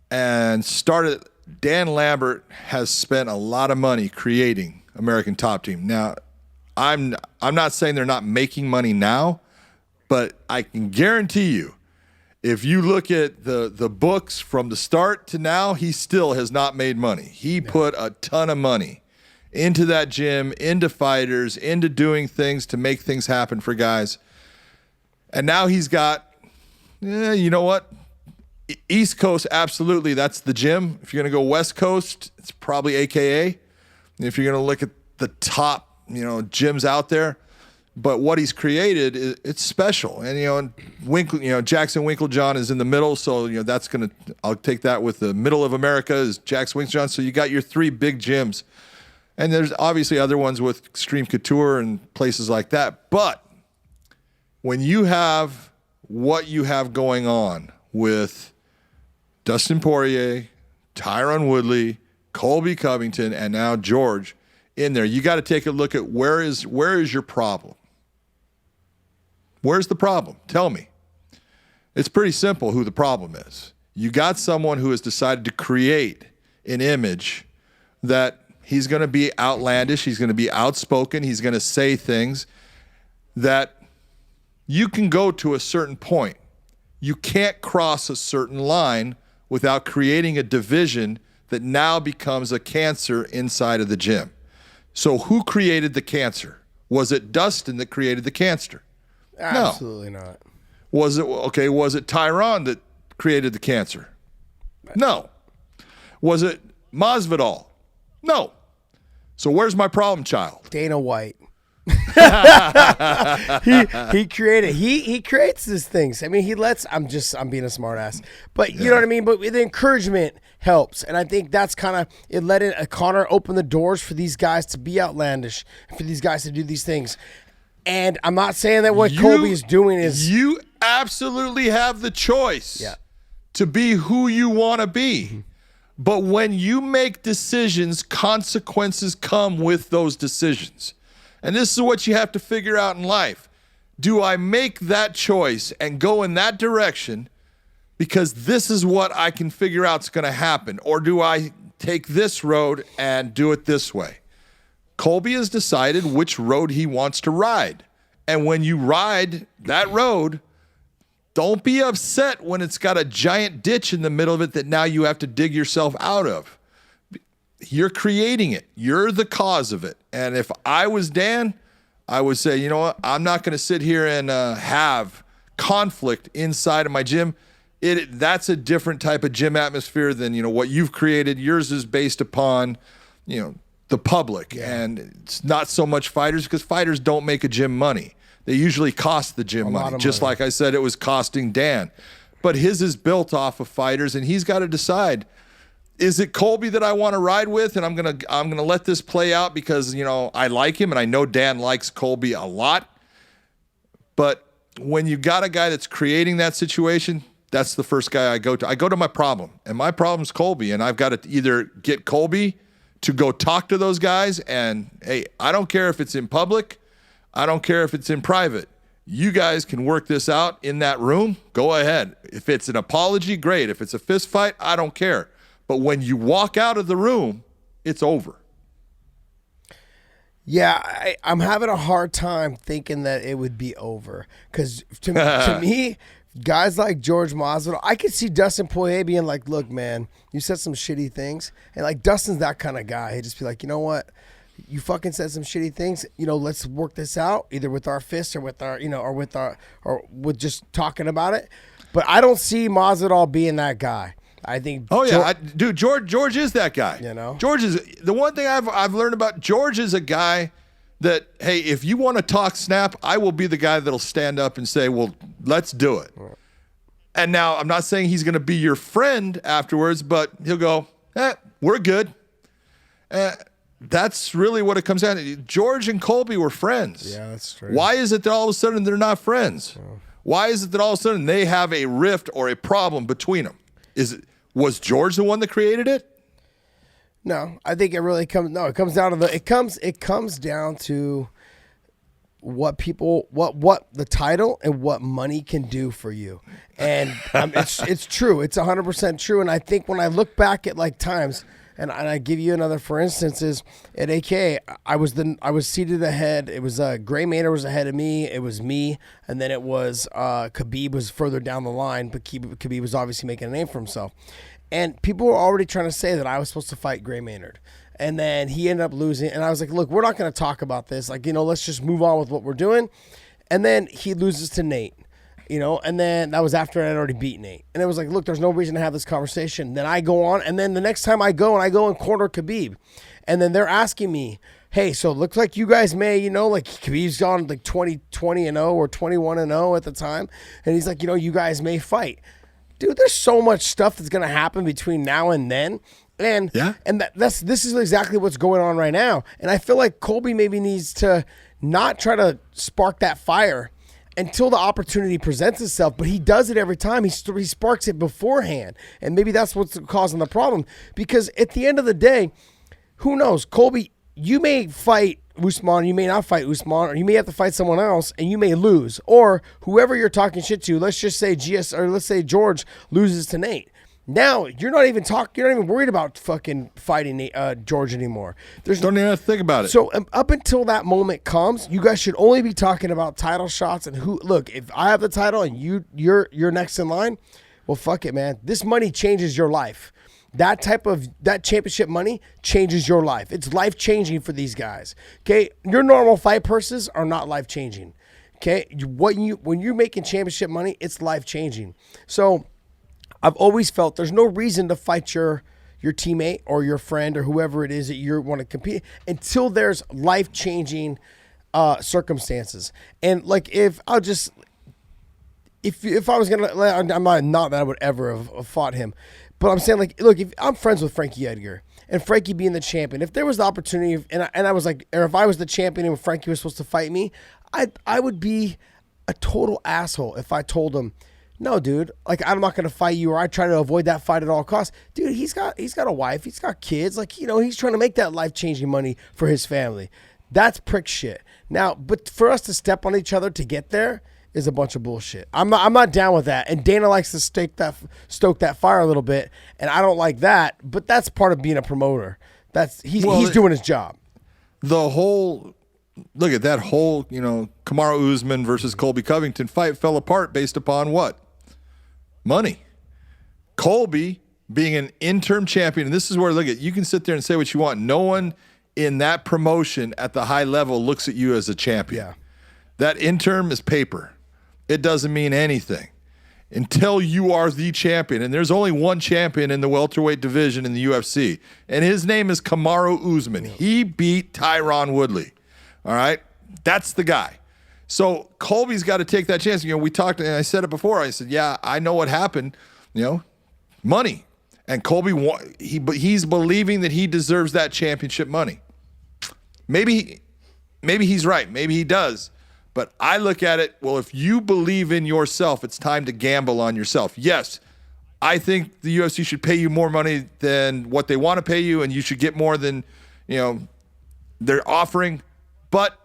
and started. Dan Lambert has spent a lot of money creating American Top Team. Now, I'm not saying they're not making money now, but I can guarantee you, If you look at the books from the start to now, he still has not made money. He put a ton of money into that gym, into fighters, into doing things to make things happen for guys. And now he's got, you know what? East Coast, absolutely, that's the gym. If you're going to go West Coast, it's probably AKA. If you're going to look at the top, gyms out there, but what he's created, it's special. And, Jackson Winklejohn is in the middle. So, that's going to, I'll take that with the middle of America is Jackson Winklejohn. So you got your 3 big gyms. And there's obviously other ones with Extreme Couture and places like that. But when you have what you have going on with Dustin Poirier, Tyron Woodley, Colby Covington, and now George in there, you got to take a look at where is your problem? Where's the problem? Tell me. It's pretty simple who the problem is. You got someone who has decided to create an image that he's going to be outlandish, he's going to be outspoken, he's going to say things that you can go to a certain point. You can't cross a certain line without creating a division that now becomes a cancer inside of the gym. So who created the cancer? Was it Dustin that created the cancer? Absolutely not. Was it Tyron that created the cancer? No. Was it Masvidal? No. So where's my problem child? Dana White. he created he creates these things. I mean, I'm being a smart ass. But you know what I mean? But the encouragement helps. And I think that's kind of it let Conor open the doors for these guys to be outlandish, for these guys to do these things. And I'm not saying that what Colby is doing is... You absolutely have the choice to be who you want to be. Mm-hmm. But when you make decisions, consequences come with those decisions. And this is what you have to figure out in life. Do I make that choice and go in that direction because this is what I can figure out is going to happen? Or do I take this road and do it this way? Colby has decided which road he wants to ride. And when you ride that road, don't be upset when it's got a giant ditch in the middle of it that now you have to dig yourself out of. You're creating it. You're the cause of it. And if I was Dan, I would say, you know what? I'm not going to sit here and have conflict inside of my gym. That's a different type of gym atmosphere than, what you've created. Yours is based upon, the public, and it's not so much fighters because fighters don't make a gym money. They usually cost the gym money, just like I said it was costing Dan. But his is built off of fighters, and he's got to decide, is it Colby that I want to ride with, and I'm gonna let this play out because I like him, and I know Dan likes Colby a lot. But when you got a guy that's creating that situation, that's the first guy I go to. I go to my problem, and my problem's Colby, and I've got to either get Colby to go talk to those guys, and hey, I don't care if it's in public, I don't care if it's in private. You guys can work this out in that room, go ahead. If it's an apology, great. If it's a fist fight, I don't care. But when you walk out of the room, it's over. Yeah, I'm having a hard time thinking that it would be over. Because to me, guys like Jorge Masvidal, I could see Dustin Poirier being like, look, man, you said some shitty things. And like Dustin's that kind of guy. He'd just be like, you know what? You fucking said some shitty things. Let's work this out either with our fists or with our, or with just talking about it. But I don't see Masvidal being that guy. I think. Oh yeah, George is that guy. George is the one thing I've learned about George is a guy that, hey, if you want to talk snap, I will be the guy that'll stand up and say, well, let's do it. Right. And now I'm not saying he's going to be your friend afterwards, but he'll go, we're good. That's really what it comes down to. George and Colby were friends. Yeah, that's true. Why is it that all of a sudden they're not friends? Oh. Why is it that all of a sudden they have a rift or a problem between them? Was George the one that created it? No, I think it really comes. No, it comes down to it comes down to what the title and what money can do for you, and it's true. It's 100% true. And I think when I look back at like times, And I give you another, for instance, is at AK, I was seated ahead. It was Gray Maynard was ahead of me. It was me, and then it was Khabib was further down the line, but Khabib was obviously making a name for himself. And people were already trying to say that I was supposed to fight Gray Maynard. And then he ended up losing. And I was like, look, we're not going to talk about this. Like, let's just move on with what we're doing. And then he loses to Nate. And then that was after I had already beat Nate. And it was like, look, there's no reason to have this conversation. Then I go on, and then the next time I go and corner Khabib. And then they're asking me, hey, so it looks like you guys may, like Khabib's gone like 20-0 or 21-0 at the time. And he's like, you guys may fight. Dude, there's so much stuff that's going to happen between now and then. And this is exactly what's going on right now. And I feel like Colby maybe needs to not try to spark that fire until the opportunity presents itself, but he does it every time. He sparks it beforehand, and maybe that's what's causing the problem. Because at the end of the day, who knows? Colby, you may fight Usman, you may not fight Usman, or you may have to fight someone else, and you may lose. Or whoever you're talking shit to, let's just say let's say George loses to Nate. Now you're not even worried about fucking fighting George anymore. Don't even have to think about it. So up until that moment comes, you guys should only be talking about title shots and who. Look, if I have the title and you're next in line, well, fuck it, man. This money changes your life. That championship money changes your life. It's life changing for these guys. Okay, your normal fight purses are not life changing. Okay, when you're making championship money, it's life changing. So I've always felt there's no reason to fight your teammate or your friend or whoever it is that you want to compete until there's life-changing circumstances. And like if I was gonna, I'm not that I would ever have fought him, but I'm saying like, look, if I'm friends with Frankie Edgar and Frankie being the champion, if there was the opportunity and I was like, or if I was the champion and Frankie was supposed to fight me, I would be a total asshole if I told him, no, dude, like I'm not going to fight you, or I try to avoid that fight at all costs. Dude, he's got a wife, he's got kids, like, he's trying to make that life-changing money for his family. That's prick shit. Now, but for us to step on each other to get there is a bunch of bullshit. I'm not down with that. And Dana likes to stoke that fire a little bit, and I don't like that, but that's part of being a promoter. He's doing his job. Look at that whole, Kamaru Usman versus Colby Covington fight fell apart based upon what? Money. Colby being an interim champion, and this is where, you can sit there and say what you want. No one in that promotion at the high level looks at you as a champion. Yeah. That interim is paper. It doesn't mean anything until you are the champion. And there's only one champion in the welterweight division in the UFC, and his name is Kamaru Usman. Yeah. He beat Tyron Woodley. All right? That's the guy. So Colby's got to take that chance. We talked, and I said it before. I said, yeah, I know what happened. Money. And Colby, he's believing that he deserves that championship money. Maybe he's right. Maybe he does. But I look at it, well, if you believe in yourself, it's time to gamble on yourself. Yes, I think the UFC should pay you more money than what they want to pay you, and you should get more than, they're offering. But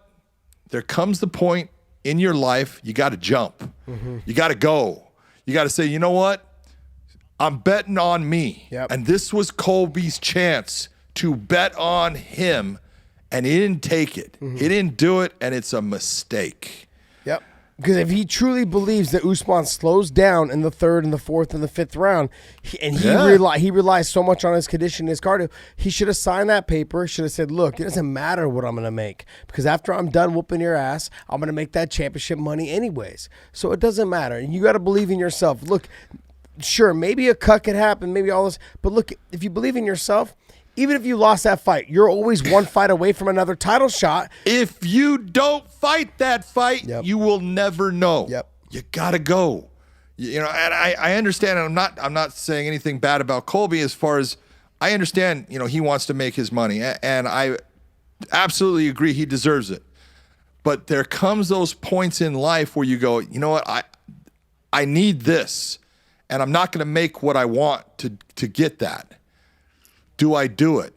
there comes the point in your life you got to jump. Mm-hmm. You got to go. You got to say, you know what? I'm betting on me. Yep. And this was Colby's chance to bet on him, and he didn't take it. Mm-hmm. He didn't do it, and it's a mistake. Yep. Because if he truly believes that Usman slows down in the third and the fourth and the fifth round, he relies so much on his condition and his cardio, he should have signed that paper, should have said, look, it doesn't matter what I'm going to make, because after I'm done whooping your ass, I'm going to make that championship money anyways. So it doesn't matter. And you got to believe in yourself. Look, sure, maybe a cut could happen, maybe all this, but look, if you believe in yourself, even if you lost that fight, you're always one fight away from another title shot. If you don't fight that fight, you will never know. Yep. You gotta go. And I understand, and I'm not saying anything bad about Colby as far as I understand, he wants to make his money, and I absolutely agree he deserves it. But there comes those points in life where you go, you know what, I need this, and I'm not gonna make what I want to get that. Do I do it?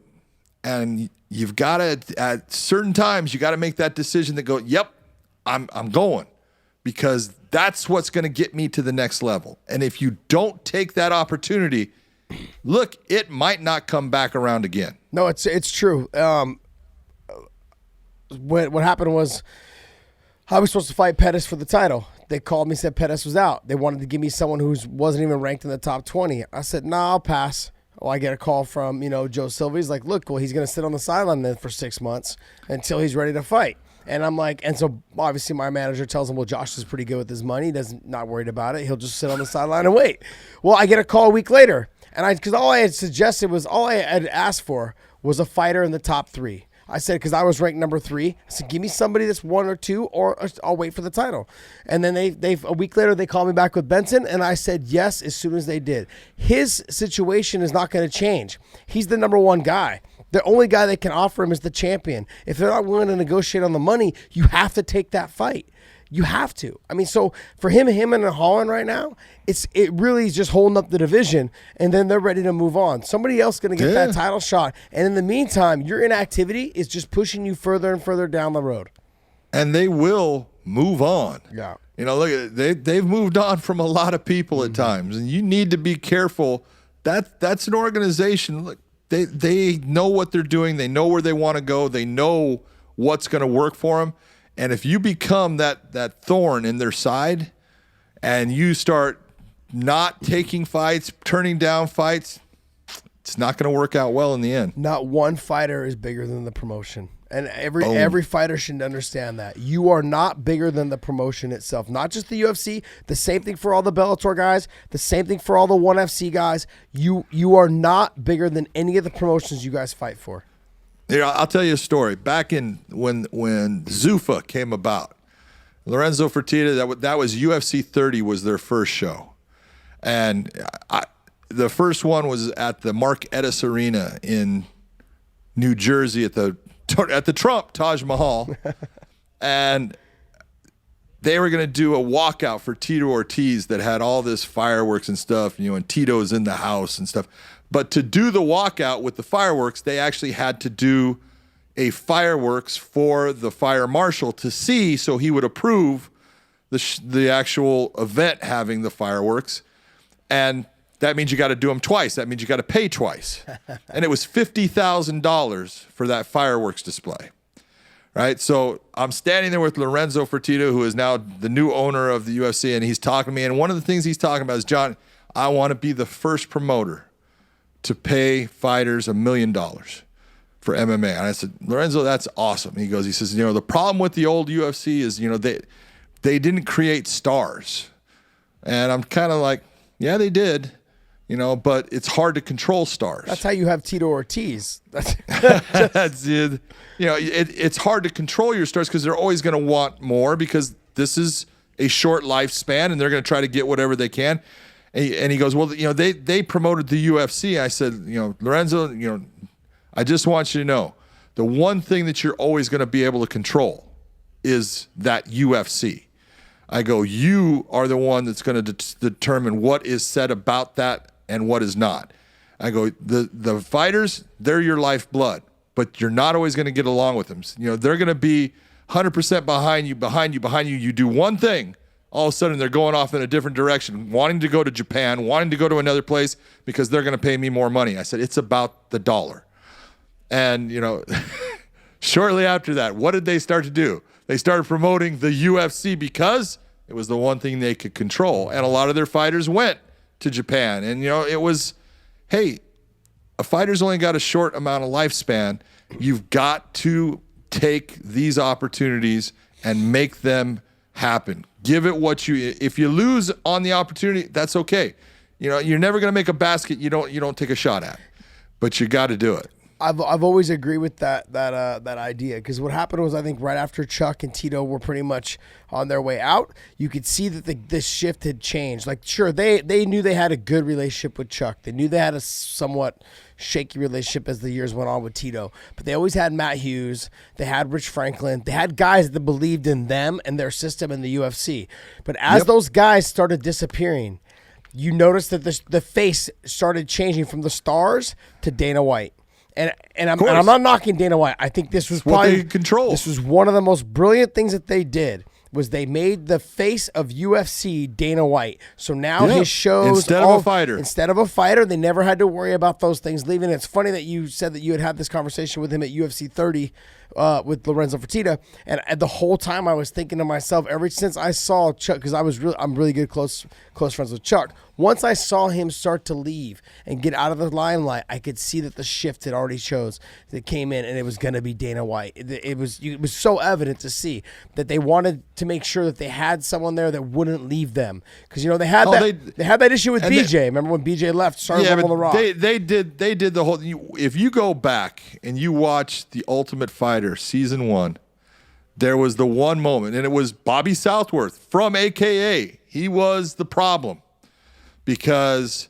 And you've got to, at certain times, you got to make that decision that go, yep, I'm going, because that's what's going to get me to the next level. And if you don't take that opportunity, look, it might not come back around again. No, it's true. What happened was I was supposed to fight Pettis for the title. They called me, said Pettis was out. They wanted to give me someone who wasn't even ranked in the top 20. I said, nah, I'll pass. Well, I get a call from, Joe Silva. He's like, look, well, he's going to sit on the sideline then for 6 months until he's ready to fight. And I'm like, and so obviously my manager tells him, well, Josh is pretty good with his money. He's not worried about it. He'll just sit on the sideline and wait. Well, I get a call a week later. And because all I had asked for was a fighter in the top 3. I said, because I was ranked number 3, I said, give me somebody that's 1 or 2, or I'll wait for the title. And then they a week later, they called me back with Benson, and I said yes as soon as they did. His situation is not going to change. He's the number 1 guy. The only guy they can offer him is the champion. If they're not willing to negotiate on the money, you have to take that fight. You have to. I mean, so for him and Holland right now, it really is just holding up the division, and then they're ready to move on. Somebody else going to get that title shot, and in the meantime, your inactivity is just pushing you further and further down the road. And they will move on. Yeah. Look, they've moved on from a lot of people at times, and you need to be careful. That's an organization. Look, they know what they're doing. They know where they want to go. They know what's going to work for them. And if you become that thorn in their side and you start not taking fights, turning down fights, it's not going to work out well in the end. Not one fighter is bigger than the promotion. And every fighter should understand that. You are not bigger than the promotion itself. Not just the UFC. The same thing for all the Bellator guys. The same thing for all the ONE FC guys. You are not bigger than any of the promotions you guys fight for. Yeah, I'll tell you a story. Back in when Zuffa came about, Lorenzo Fertitta, that was UFC 30 was their first show. And the first one was at the Mark Ettis Arena in New Jersey at the Trump Taj Mahal. And they were going to do a walkout for Tito Ortiz that had all this fireworks and stuff, and Tito's in the house and stuff. But to do the walkout with the fireworks, they actually had to do a fireworks for the fire marshal to see, so he would approve the actual event having the fireworks. And that means you got to do them twice. That means you got to pay twice. And it was $50,000 for that fireworks display. Right? So I'm standing there with Lorenzo Fertitta, who is now the new owner of the UFC, and he's talking to me. And one of the things he's talking about is, John, I want to be the first promoter to pay fighters $1 million for MMA. And I said, Lorenzo, that's awesome. He says, the problem with the old UFC is, they didn't create stars. And I'm kind of like, yeah, they did, but it's hard to control stars. That's how you have Tito Ortiz. That's it. It's hard to control your stars because they're always going to want more because this is a short lifespan and they're going to try to get whatever they can. And he goes, well, they promoted the UFC. I said, Lorenzo, I just want you to know, the one thing that you're always going to be able to control is that UFC. I go, you are the one that's going to determine what is said about that and what is not. I go, the fighters, they're your lifeblood, but you're not always going to get along with them. They're going to be 100% behind you. You do one thing, all of a sudden they're going off in a different direction, wanting to go to Japan, wanting to go to another place because they're going to pay me more money. I said, it's about the dollar. And, shortly after that, what did they start to do? They started promoting the UFC because it was the one thing they could control. And a lot of their fighters went to Japan. And, it was, hey, a fighter's only got a short amount of lifespan. You've got to take these opportunities and make them happen. Give it if you lose on the opportunity, that's okay. You're never going to make a basket you don't take a shot at, but you got to do it. I've always agreed with that idea because what happened was I think right after Chuck and Tito were pretty much on their way out, you could see that the shift had changed. Like, sure, they knew they had a good relationship with Chuck. They knew they had a somewhat shaky relationship as the years went on with Tito. But they always had Matt Hughes. They had Rich Franklin. They had guys that believed in them and their system in the UFC. But as those guys started disappearing, you noticed that the face started changing from the stars to Dana White. And I'm not knocking Dana White. I think this was probably what they control. This was one of the most brilliant things that they did was they made the face of UFC Dana White. So now his shows instead of a fighter, they never had to worry about those things leaving. It's funny that you said that you had this conversation with him at UFC 30 with Lorenzo Fertitta, and the whole time I was thinking to myself, ever since I saw Chuck, because I'm really good close friends with Chuck. Once I saw him start to leave and get out of the limelight, I could see that the shift had already that came in, and it was going to be Dana White. It was so evident to see that they wanted to make sure that they had someone there that wouldn't leave them, because they had that issue with BJ. Remember when BJ left? Started rolling the rock. They did the whole. If you go back and you watch The Ultimate Fighter season 1, there was the one moment, and it was Bobby Southworth from AKA. He was the problem, because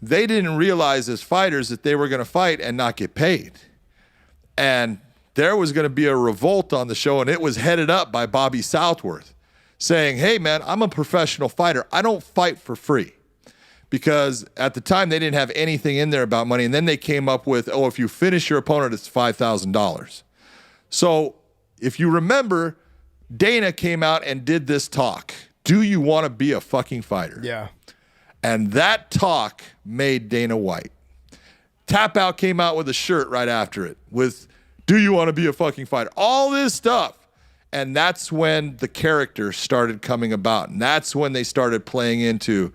they didn't realize as fighters that they were going to fight and not get paid. And there was going to be a revolt on the show, and it was headed up by Bobby Southworth saying, hey, man, I'm a professional fighter. I don't fight for free. Because at the time, they didn't have anything in there about money. And then they came up with, if you finish your opponent, it's $5,000. So if you remember, Dana came out and did this talk. Do you want to be a fucking fighter? Yeah. And that talk made Dana White. Tap Out came out with a shirt right after it with, do you want to be a fucking fighter? All this stuff. And that's when the character started coming about. And that's when they started playing into,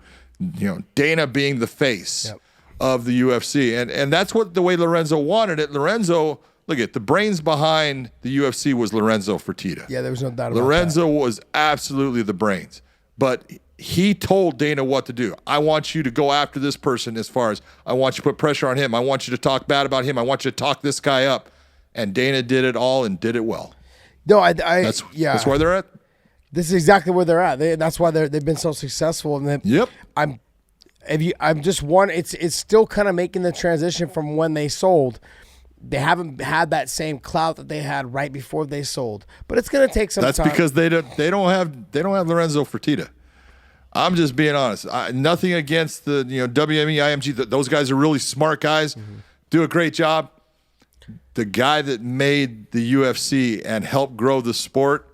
Dana being the face of the UFC. And that's the way Lorenzo wanted it. Lorenzo, look at the brains behind the UFC was Lorenzo Fertitta. Yeah, there was no doubt about Lorenzo that. was absolutely the brains. But he told Dana what to do. I want you to go after this person as far as I want you to put pressure on him. I want you to talk bad about him. I want you to talk this guy up. And Dana did it all and did it well. No, that's where they're at. This is exactly where they're at. That's why they've been so successful. And I'm just one. It's still kind of making the transition from when they sold. They haven't had that same clout that they had right before they sold, but it's going to take some time. That's because they don't have Lorenzo Fertitta. I'm just being honest. Nothing against the WME, IMG. Those guys are really smart guys, do a great job. The guy that made the UFC and helped grow the sport,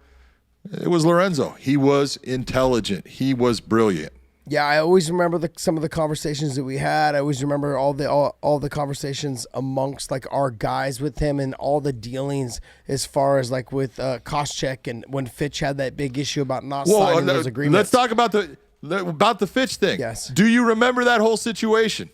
it was Lorenzo. He was intelligent. He was brilliant. Yeah, I always remember some of the conversations that we had. I always remember all the conversations amongst our guys with him, and all the dealings as far as with Koscheck, and when Fitch had that big issue about not signing those agreements. Let's talk about the Fitch thing. Yes. Do you remember that whole situation?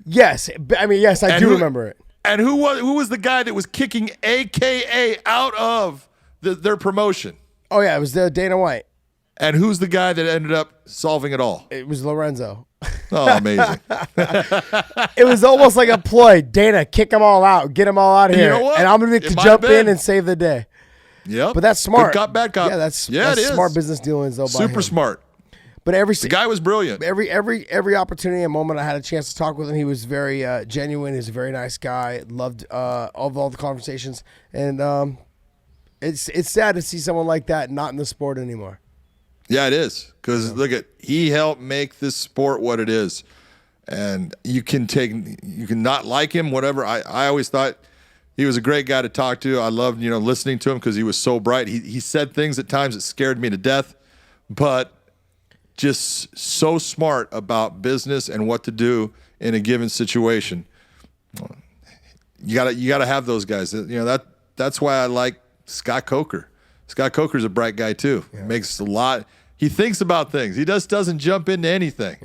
Yes. Yes, I do remember it. And who was the guy that was kicking AKA out of their promotion? Oh yeah, it was Dana White. And who's the guy that ended up solving it all? It was Lorenzo. Oh, amazing. It was almost like a ploy. Dana, kick them all out. Get them all out of here. You know what? And I'm going to jump in and save the day. Yep. But that's smart. Good cop, bad cop. Yeah, that's it is. Smart business dealings, though, by Super him. smart. But the guy was brilliant. Every opportunity and moment I had a chance to talk with him, he was very genuine. He was a very nice guy. Loved all the conversations. And it's sad to see someone like that not in the sport anymore. Yeah, it is. Because he helped make this sport what it is. And you can not like him, whatever. I always thought he was a great guy to talk to. I loved, listening to him because he was so bright. He said things at times that scared me to death, but just so smart about business and what to do in a given situation. You gotta have those guys. That's why I like Scott Coker. Scott Coker's a bright guy too. Yeah. Makes a lot. He thinks about things. He just doesn't jump into anything.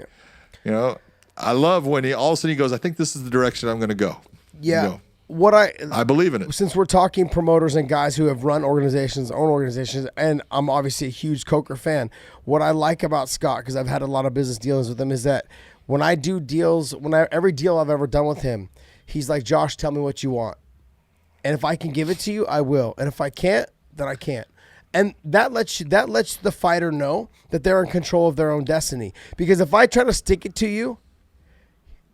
Yeah. I love when all of a sudden he goes, I think this is the direction I'm going to go. Yeah. I believe in it. Since we're talking promoters and guys who have run own organizations, and I'm obviously a huge Coker fan, what I like about Scott, because I've had a lot of business dealings with him, is that when I do deals, every deal I've ever done with him, he's like, Josh, tell me what you want. And if I can give it to you, I will. And if I can't, then I can't. And that lets the fighter know that they're in control of their own destiny. Because if I try to stick it to you,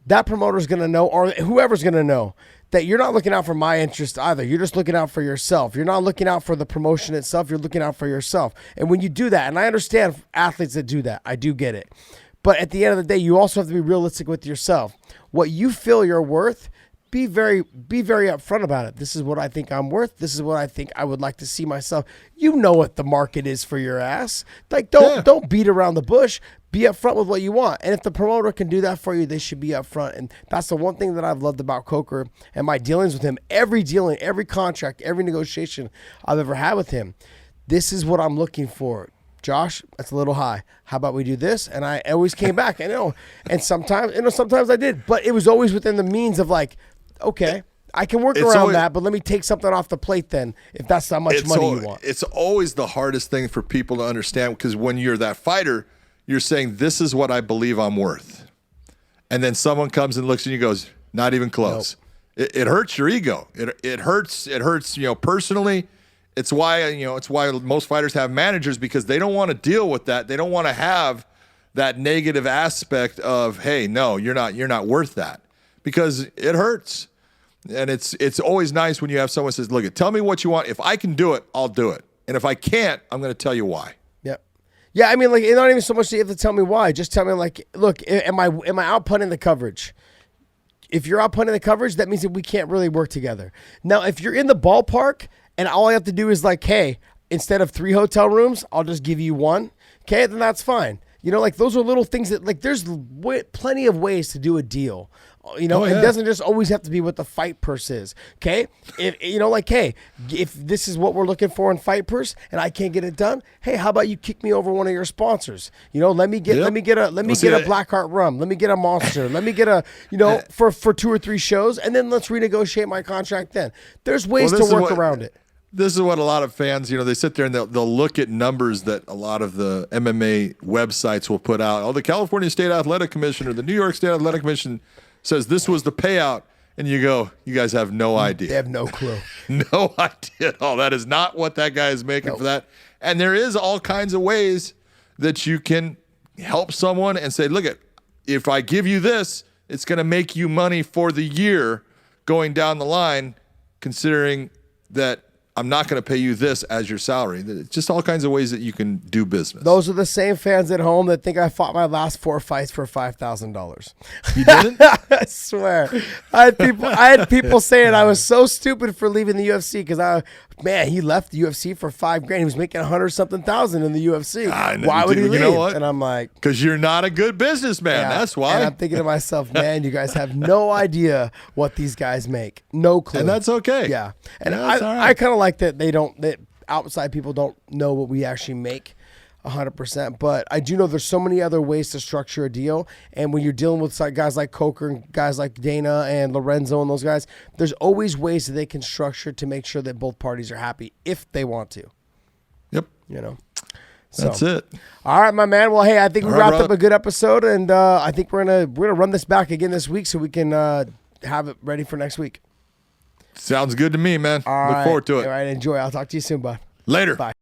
that promoter's going to know, or whoever's going to know, that you're not looking out for my interest either. You're just looking out for yourself. You're not looking out for the promotion itself. You're looking out for yourself. And when you do that, and I understand athletes that do that, I do get it. But at the end of the day, you also have to be realistic with yourself. What you feel you're worth, be very upfront about it. This is what I think I'm worth. This is what I think I would like to see myself. You know what the market is for your ass. Like, don't beat around the bush. Be upfront with what you want. And if the promoter can do that for you, they should be upfront. And that's the one thing that I've loved about Coker and my dealings with him. Every dealing, every contract, every negotiation I've ever had with him. This is what I'm looking for. Josh, that's a little high. How about we do this? And I always came back. I know. And sometimes I did. But it was always within the means of like, okay, I can work around that, but let me take something off the plate then, if that's how much money you want. It's always the hardest thing for people to understand, because when you're that fighter, you're saying, this is what I believe I'm worth. And then someone comes and looks at you and goes, not even close. Nope. It hurts your ego. It hurts, personally. It's why most fighters have managers, because they don't want to deal with that. They don't want to have that negative aspect of, hey, no, you're not worth that, because it hurts. And it's always nice when you have someone who says, look, tell me what you want. If I can do it, I'll do it. And if I can't, I'm going to tell you why. Yeah, I mean, like, it's not even so much that you have to tell me why. Just tell me, like, look, am I outpunting the coverage? If you're outpunting the coverage, that means that we can't really work together. Now, if you're in the ballpark and all I have to do is like, hey, instead of 3 hotel rooms, I'll just give you 1. Okay, then that's fine. Like, those are little things that, like, there's plenty of ways to do a deal. It doesn't just always have to be what the fight purse is. Okay, if this is what we're looking for in fight purse and I can't get it done, hey, how about you kick me over one of your sponsors? Let me get a Blackheart rum. Let me get a Monster. Let me get a for 2 or 3 shows, and then let's renegotiate my contract. Then there's ways to work around it. This is what a lot of fans, they sit there and they'll look at numbers that a lot of the MMA websites will put out. Oh, the California State Athletic Commission or the New York State Athletic Commission says this was the payout, and you go, you guys have no idea. They have no clue. No idea at all. That is not what that guy is making for that. And there is all kinds of ways that you can help someone and say, look, if I give you this, it's going to make you money for the year going down the line, considering that I'm not going to pay you this as your salary. It's just all kinds of ways that you can do business. Those are the same fans at home that think I fought my last 4 fights for $5,000. You didn't? I swear. I had people saying I was so stupid for leaving the UFC because he left the UFC for $5,000. He was making 100-something thousand in the UFC. Why would he leave? You know what? And I'm like, because you're not a good businessman. Yeah. That's why. And I'm thinking to myself, man, you guys have no idea what these guys make. No clue. And that's okay. Yeah. And I kind of like that outside people don't know what we actually make 100%. But I do know there's so many other ways to structure a deal. And when you're dealing with guys like Coker and guys like Dana and Lorenzo and those guys, there's always ways that they can structure to make sure that both parties are happy if they want to. Yep. That's it. All right, my man. Well, hey, I think we wrapped up a good episode, and I think we're gonna run this back again this week so we can have it ready for next week. Sounds good to me, man. Look forward to it. All right, enjoy. I'll talk to you soon, bud. Later. Bye.